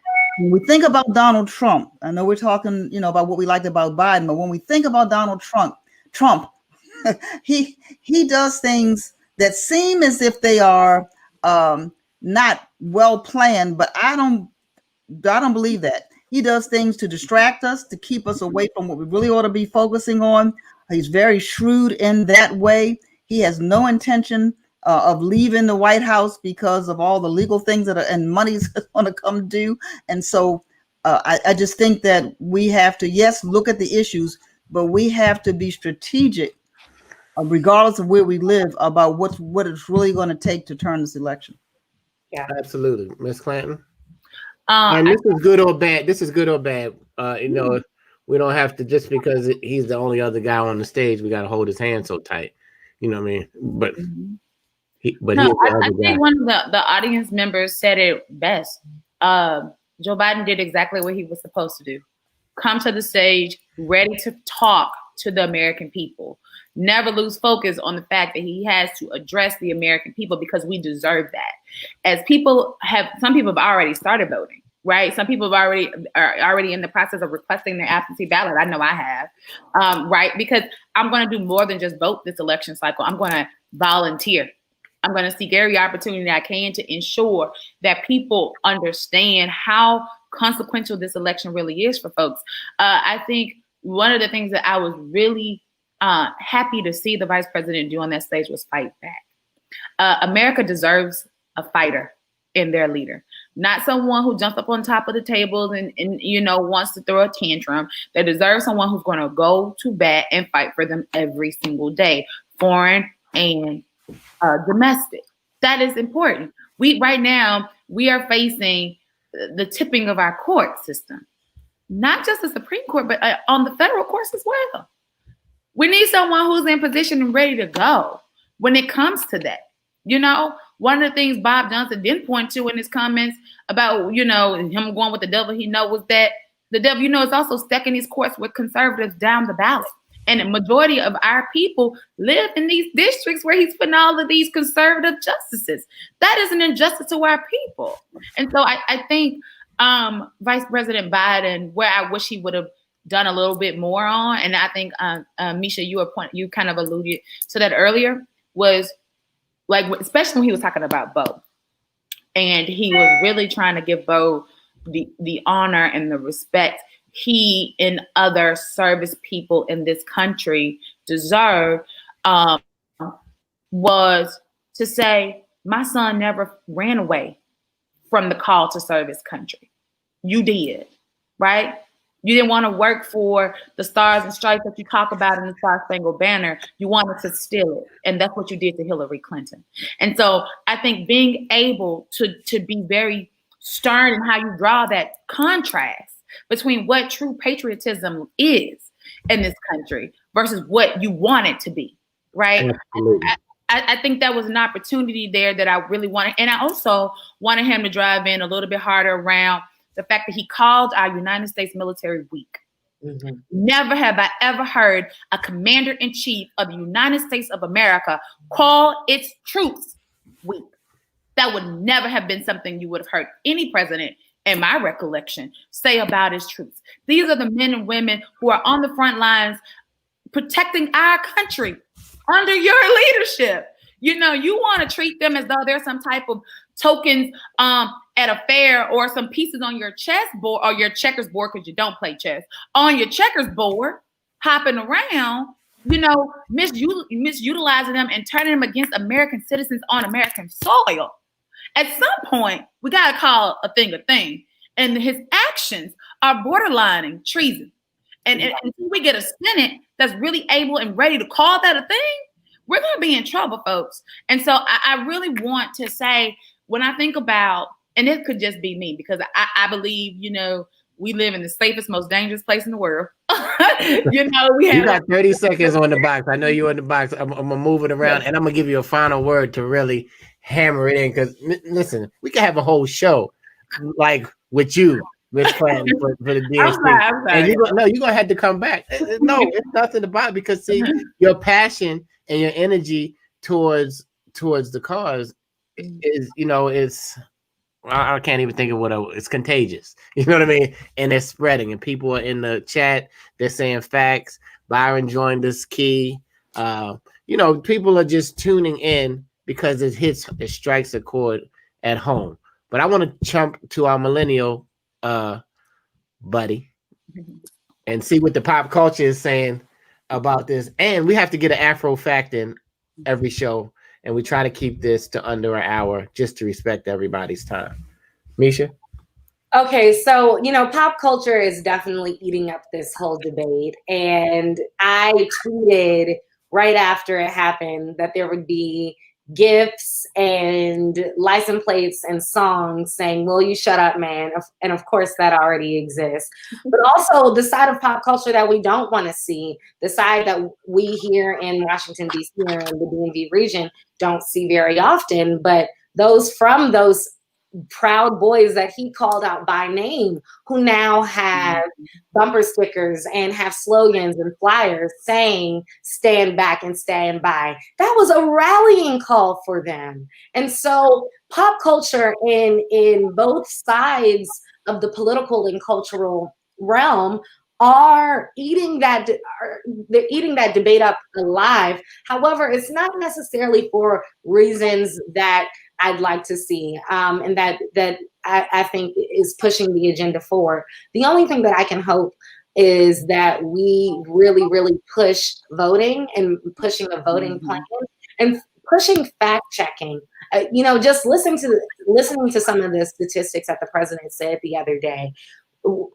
When we think about Donald Trump, I know we're talking, about what we liked about Biden, but when we think about Donald Trump, he does things that seem as if they are not well planned, but I don't believe that. He does things to distract us, to keep us away from what we really ought to be focusing on. He's very shrewd in that way. He has no intention of leaving the White House because of all the legal things and money's going to come due. And so I just think that we have to, yes, look at the issues, but we have to be strategic, regardless of where we live, about what it's really going to take to turn this election. Yeah, absolutely, Ms. Clanton. And this is good or bad. This is good or bad. We don't have to, just because he's the only other guy on the stage, we got to hold his hand so tight. You know what I mean? But I think one of the audience members said it best. Joe Biden did exactly what he was supposed to do. Come to the stage, ready to talk to the American people. Never lose focus on the fact that he has to address the American people, because we deserve that. As some people have already started voting, right? Some people are already in the process of requesting their absentee ballot. I know I have, right? Because I'm going to do more than just vote this election cycle. I'm going to volunteer. I'm going to seek every opportunity I can to ensure that people understand how consequential this election really is for folks. I think one of the things that I was really happy to see the vice president do on that stage was fight back. America deserves a fighter in their leader, not someone who jumps up on top of the tables and wants to throw a tantrum. They deserve someone who's going to go to bat and fight for them every single day, foreign and domestic. That is important. Right now we are facing the tipping of our court system, not just the Supreme Court, but on the federal courts as well. We need someone who's in position and ready to go when it comes to that. One of the things Bob Johnson didn't point to in his comments about, him going with the devil he knows, was that the devil, is also stacking these courts with conservatives down the ballot. And the majority of our people live in these districts where he's putting all of these conservative justices. That is an injustice to our people. And so I think Vice President Biden, where I wish he would have done a little bit more on, and I think Misha, you kind of alluded to that earlier, was like, especially when he was talking about Bo, and he was really trying to give Bo the honor and the respect he and other service people in this country deserve, was to say, my son never ran away from the call to serve his country. You did, right? You didn't want to work for the stars and stripes that you talk about in the Star Spangled Banner. You wanted to steal it. And that's what you did to Hillary Clinton. And so I think being able to be very stern in how you draw that contrast between what true patriotism is in this country versus what you want it to be, right? I think that was an opportunity there that I really wanted. And I also wanted him to drive in a little bit harder around the fact that he called our United States military weak. Mm-hmm. Never have I ever heard a commander-in-chief of the United States of America call its troops weak. That would never have been something you would have heard any president, in my recollection, say about his troops. These are the men and women who are on the front lines protecting our country under your leadership. You know, you want to treat them as though they're some type of tokens at a fair, or some pieces on your chessboard or your checkers board, because you don't play chess, on your checkers board, hopping around, you know, misutilizing them and turning them against American citizens on American soil. At some point, we got to call a thing a thing. And his actions are borderlining treason. And until we get a Senate that's really able and ready to call that a thing, we're going to be in trouble, folks. And so I really want to say, when I think about, and it could just be me, because I believe, you know, we live in the safest, most dangerous place in the world. You know, you got 30 seconds on the box. I know you're in the box. I'm going to move it around, and I'm going to give you a final word to really hammer it in. Because, listen, we can have a whole show like with you, Miss Clanton, for the DSP. I'm sorry. And you're going to have to come back. No, it's nothing about, because, see, your passion and your energy towards the cause is, you know, I can't even think of it's contagious. You know what I mean? And it's spreading, and people are in the chat. They're saying facts. Byron joined us, Key. You know, people are just tuning in because it strikes a chord at home. But I want to jump to our millennial buddy and see what the pop culture is saying about this. And we have to get an Afro fact in every show. And we try to keep this to under an hour just to respect everybody's time. Misha? Okay, so, you know, pop culture is definitely eating up this whole debate. And I tweeted right after it happened that there would be gifts and license plates and songs saying, "Will you shut up, man?" And of course that already exists. But also the side of pop culture that we don't want to see, the side that we here in Washington, D.C. or in the DMV region don't see very often, but those from those Proud Boys that he called out by name, who now have bumper stickers and have slogans and flyers saying "Stand back and stand by." That was a rallying call for them. And so pop culture in both sides of the political and cultural realm are eating that debate up alive. However, it's not necessarily for reasons that I'd like to see, and that I think is pushing the agenda forward. The only thing that I can hope is that we really, really push voting and pushing a voting plan and pushing fact checking. You know, just listening to some of the statistics that the president said the other day,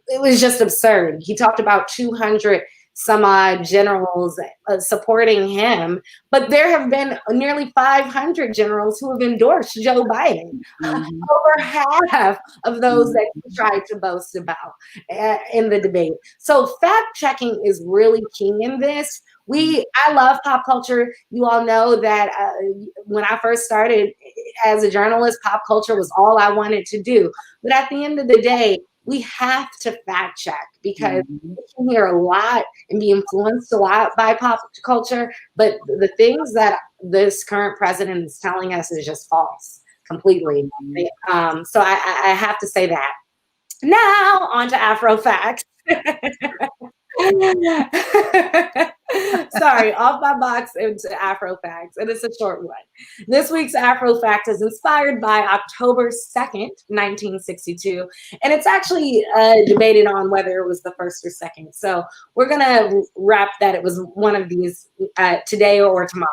it was just absurd. He talked about 200 some odd generals supporting him, but there have been nearly 500 generals who have endorsed Joe Biden. Over half of those that he tried to boast about in the debate. So fact checking is really key in this. I love pop culture. You all know that when I first started as a journalist, pop culture was all I wanted to do. But at the end of the day, we have to fact check, because we can hear a lot and be influenced a lot by pop culture, but the things that this current president is telling us is just false completely. So I have to say that. Now on to Afro facts. Sorry, off my box into Afro facts, and it's a short one. This week's Afro fact is inspired by October 2nd, 1962, and it's actually debated on whether it was the first or second. So we're gonna wrap that it was one of these today or tomorrow.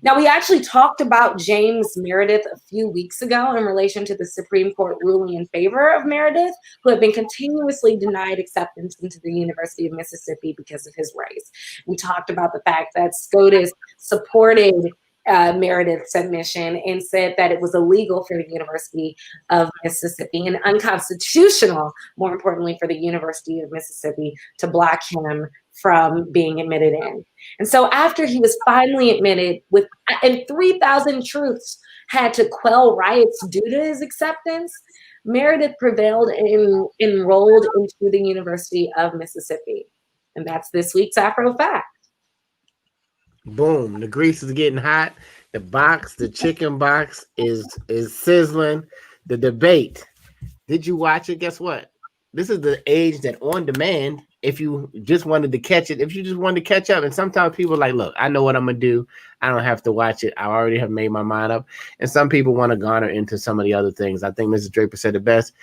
Now, we actually talked about James Meredith a few weeks ago in relation to the Supreme Court ruling in favor of Meredith, who had been continuously denied acceptance into the University of Mississippi because of his race. We talked about the fact that SCOTUS supported Meredith's admission and said that it was illegal for the University of Mississippi and unconstitutional, more importantly, for the University of Mississippi to block him from being admitted in. And so after he was finally admitted and 3,000 troops had to quell riots due to his acceptance, Meredith prevailed and enrolled into the University of Mississippi. And that's this week's Afro Fact. Boom. The grease is getting hot. The chicken box is sizzling. The debate. Did you watch it? Guess what? This is the age that on demand, if you just wanted to catch it, if you just wanted to catch up, and sometimes people are like, look, I know what I'm going to do. I don't have to watch it. I already have made my mind up. And some people want to garner into some of the other things. I think Mrs. Draper said it best.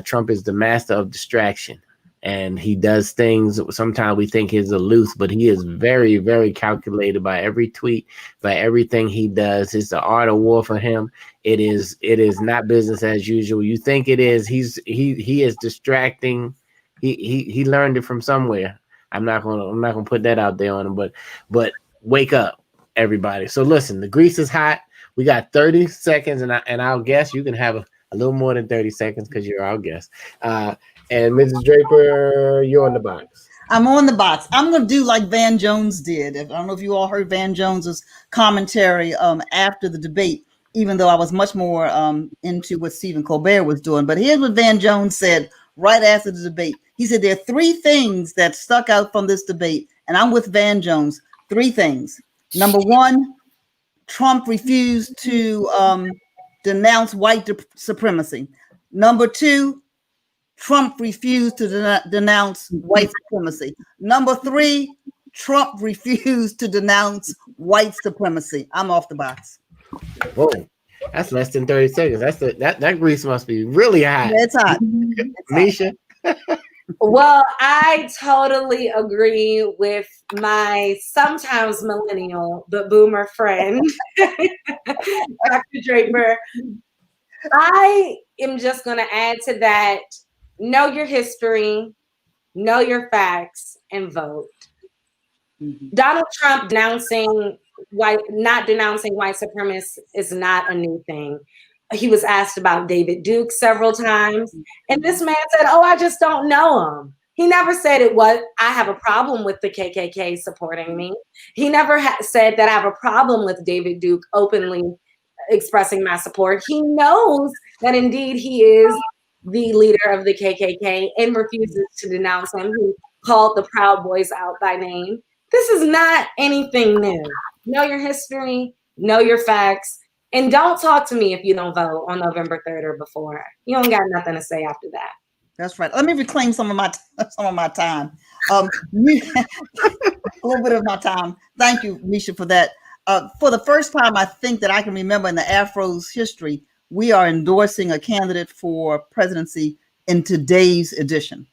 Trump is the master of distraction. And he does things sometimes we think he's aloof, but he is very, very calculated by every tweet, by everything he does. It's the art of war for him. It is not business as usual. You think it is. He is distracting. He learned it from somewhere. I'm not gonna put that out there on him, but wake up, everybody. So listen, the grease is hot. We got 30 seconds, and I'll guess you can have a little more than 30 seconds because you're our guest. And Mrs. Draper, you're on the box. I'm on the box. I'm going to do like Van Jones did. I don't know if you all heard Van Jones's commentary after the debate, even though I was much more into what Stephen Colbert was doing. But here's what Van Jones said right after the debate. He said there are three things that stuck out from this debate, and I'm with Van Jones. Three things. Number one, Trump refused to denounce white supremacy. Number two, Trump refused to denounce white supremacy. Number three, Trump refused to denounce white supremacy. I'm off the box. Whoa, that's less than 30 seconds. That grease must be really hot. It's hot. Misha? Well, I totally agree with my sometimes millennial but boomer friend, Dr. Draper. I am just going to add to that. Know your history, know your facts, and vote. Mm-hmm. Donald Trump not denouncing white supremacists is not a new thing. He was asked about David Duke several times, and this man said, "Oh, I just don't know him." He never said I have a problem with the KKK supporting me. He never said that I have a problem with David Duke openly expressing my support. He knows that indeed he is the leader of the KKK and refuses to denounce him. He called the Proud Boys out by name. This is not anything new. Know your history, know your facts, and don't talk to me if you don't vote on November 3rd or before. You don't got nothing to say after that. That's right. Let me reclaim some of my time. A little bit of my time. Thank you, Misha, for that. For the first time, I think that I can remember in the Afro's history, we are endorsing a candidate for presidency in today's edition.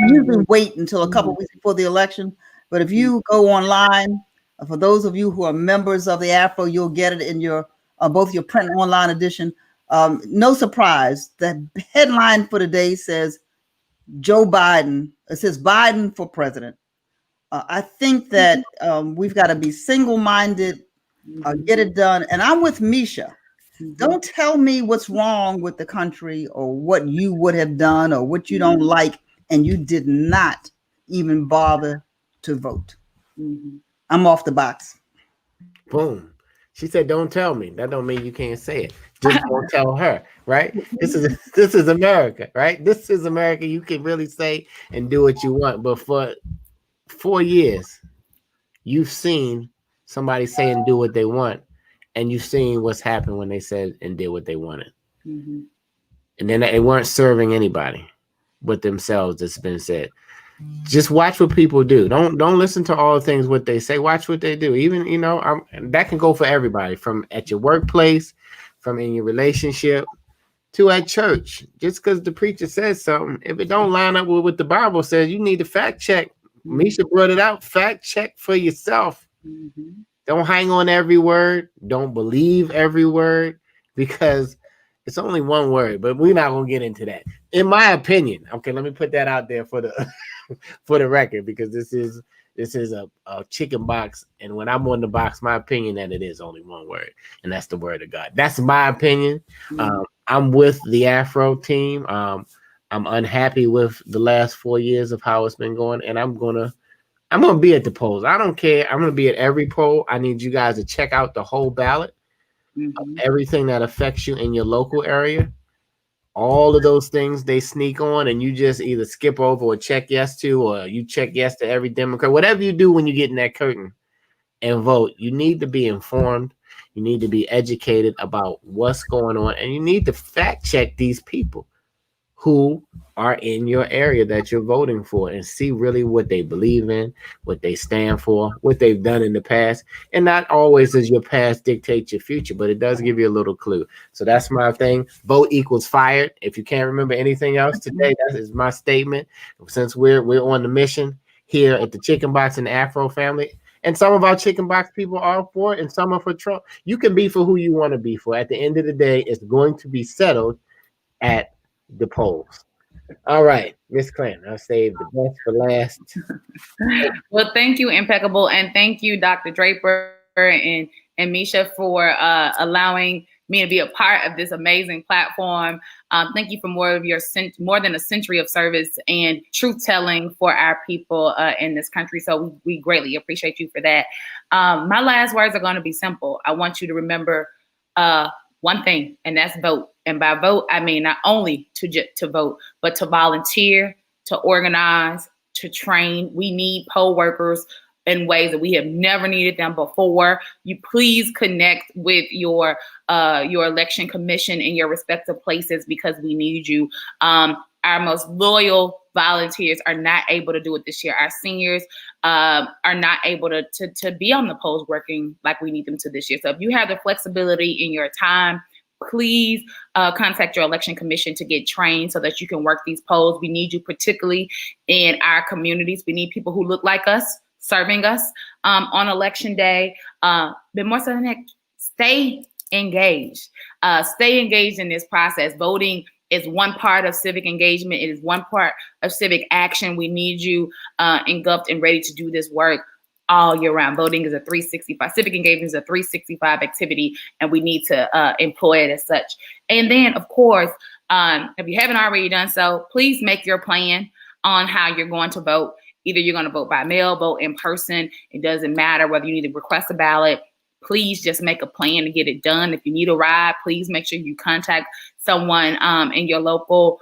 We usually wait until a couple of weeks before the election, but if you go online, for those of you who are members of the Afro, you'll get it in your both your print and online edition. No surprise, the headline for today says Joe Biden. It says Biden for president. I think that we've got to be single-minded, get it done. And I'm with Misha. Don't tell me what's wrong with the country or what you would have done or what you don't like, and you did not even bother to vote. I'm off the box. Boom. She said, "Don't tell me." That don't mean you can't say it. Just don't tell her, right? This is America, right? This is America. You can really say and do what you want, but for 4 years, you've seen somebody say and do what they want. And you've seen what's happened when they said and did what they wanted. Mm-hmm. And then they weren't serving anybody but themselves, that's been said. Just watch what people do. Don't listen to all the things what they say. Watch what they do. Even, that can go for everybody, from at your workplace, from in your relationship, to at church. Just because the preacher says something, if it don't line up with what the Bible says, you need to fact check. Mm-hmm. Misha brought it out. Fact check for yourself. Mm-hmm. Don't hang on every word. Don't believe every word, because it's only one word, but we're not going to get into that. In my opinion, okay, let me put that out there for the record, because this is a chicken box. And when I'm on the box, my opinion that it is only one word, and that's the word of God. That's my opinion. I'm with the Afro team. I'm unhappy with the last 4 years of how it's been going, and I'm going to I'm going to be at the polls. I don't care. I'm going to be at every poll. I need you guys to check out the whole ballot, everything that affects you in your local area. All of those things they sneak on, and you just either skip over or check yes to, or you check yes to every Democrat. Whatever you do when you get in that curtain and vote, you need to be informed. You need to be educated about what's going on, and you need to fact check these people who are in your area that you're voting for and see really what they believe in, what they stand for, what they've done in the past. And not always does your past dictate your future, but it does give you a little clue. So that's my thing. Vote equals fired. If you can't remember anything else today, that is my statement. Since we're on the mission here at the Chicken Box and the Afro family, and some of our Chicken Box people are for it and some are for Trump. You can be for who you want to be for. At the end of the day, it's going to be settled at the polls. All right, Miss Clanton, I'll save the best for last. Well, thank you, Impeccable, and thank you, Dr. Draper and Misha, for allowing me to be a part of this amazing platform. Thank you for more than a century of service and truth telling for our people in this country. So we greatly appreciate you for that. My last words are going to be simple. I want you to remember one thing, and that's vote. And by vote, I mean not only to vote, but to volunteer, to organize, to train. We need poll workers in ways that we have never needed them before. You please connect with your election commission in your respective places, because we need you. Our most loyal volunteers are not able to do it this year. Our seniors are not able to be on the polls working like we need them to this year. So if you have the flexibility in your time, please contact your election commission to get trained so that you can work these polls. We need you, particularly in our communities. We need people who look like us, serving us on election day. But more so than that, stay engaged. Stay engaged in this process. Voting is one part of civic engagement. It is one part of civic action. We need you engulfed and ready to do this work all year round. Voting is a 365. Civic engagement is a 365 activity, and we need to employ it as such. And then, of course, if you haven't already done so, please make your plan on how you're going to vote. Either you're going to vote by mail, vote in person. It doesn't matter whether you need to request a ballot. Please just make a plan to get it done. If you need a ride, please make sure you contact someone in your local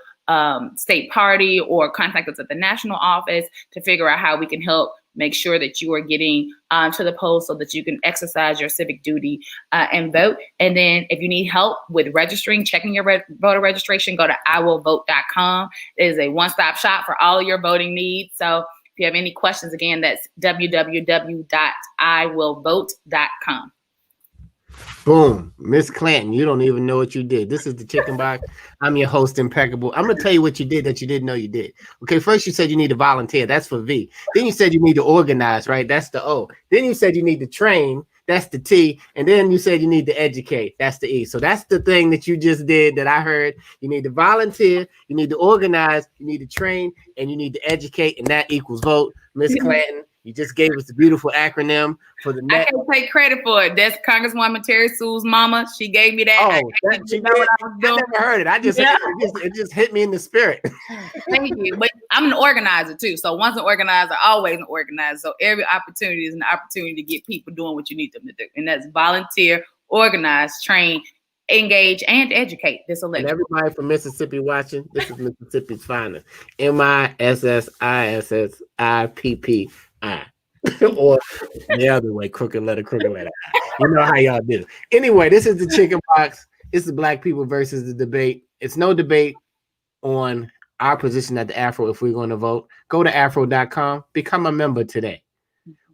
state party, or contact us at the national office to figure out how we can help make sure that you are getting to the polls so that you can exercise your civic duty and vote. And then if you need help with registering, checking your voter registration, go to iwillvote.com. It is a one-stop shop for all of your voting needs. So if you have any questions, again, that's www.iwillvote.com. Boom. Miss Clanton, you don't even know what you did. This is the Chicken Box. I'm your host, Impeccable. I'm going to tell you what you did that you didn't know you did. Okay, first you said you need to volunteer. That's for V. Then you said you need to organize, right? That's the O. Then you said you need to train. That's the T. And then you said you need to educate. That's the E. So that's the thing that you just did that I heard. You need to volunteer, you need to organize, you need to train, and you need to educate, and that equals vote. Miss Clanton, you just gave us the beautiful acronym for the I can't take credit for it. That's Congresswoman Terry Sue's mama. She gave me that. Oh, I never heard it. It just hit me in the spirit. Thank you. But I'm an organizer too. So once an organizer, always an organizer. So every opportunity is an opportunity to get people doing what you need them to do. And that's volunteer, organize, train, engage, and educate this election. And everybody from Mississippi watching, this is Mississippi's finest. MISSISSIPPI. Or the other way, crooked letter I. You know how y'all do. Anyway, this is the Chicken Box. It's the Black people versus the debate. It's no debate on our position at the Afro if we're going to vote. Go to afro.com. Become a member today.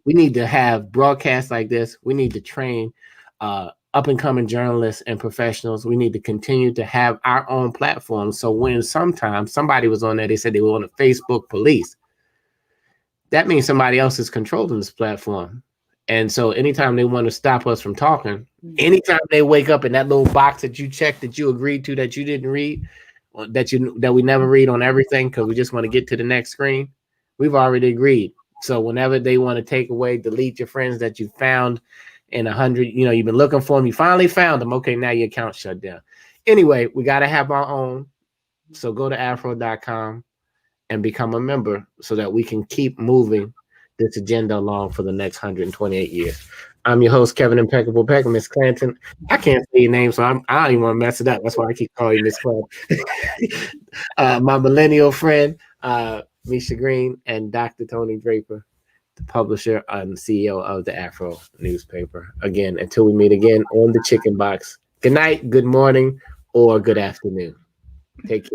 We need to have broadcasts like this. We need to train up-and-coming journalists and professionals. We need to continue to have our own platform. So when sometimes somebody was on there, they said they were on a Facebook police. That means somebody else is controlling this platform. And so anytime they want to stop us from talking, anytime they wake up in that little box that you checked, that you agreed to, that you didn't read, that we never read on everything because we just want to get to the next screen, we've already agreed. So whenever they want to take away, delete your friends that you found in 100, you've been looking for them, you finally found them. Okay, now your account shut down. Anyway, we got to have our own. So go to afro.com and become a member so that we can keep moving this agenda along for the next 128 years. I'm your host, Kevin Impeccable Peck, Miss Clanton. I can't say your name, so I don't even want to mess it up. That's why I keep calling you Miss Clanton. My millennial friend, Misha Green, and Dr. Tony Draper, the publisher and CEO of the Afro newspaper. Again, until we meet again on the Chicken Box. Good night, good morning, or good afternoon. Take care.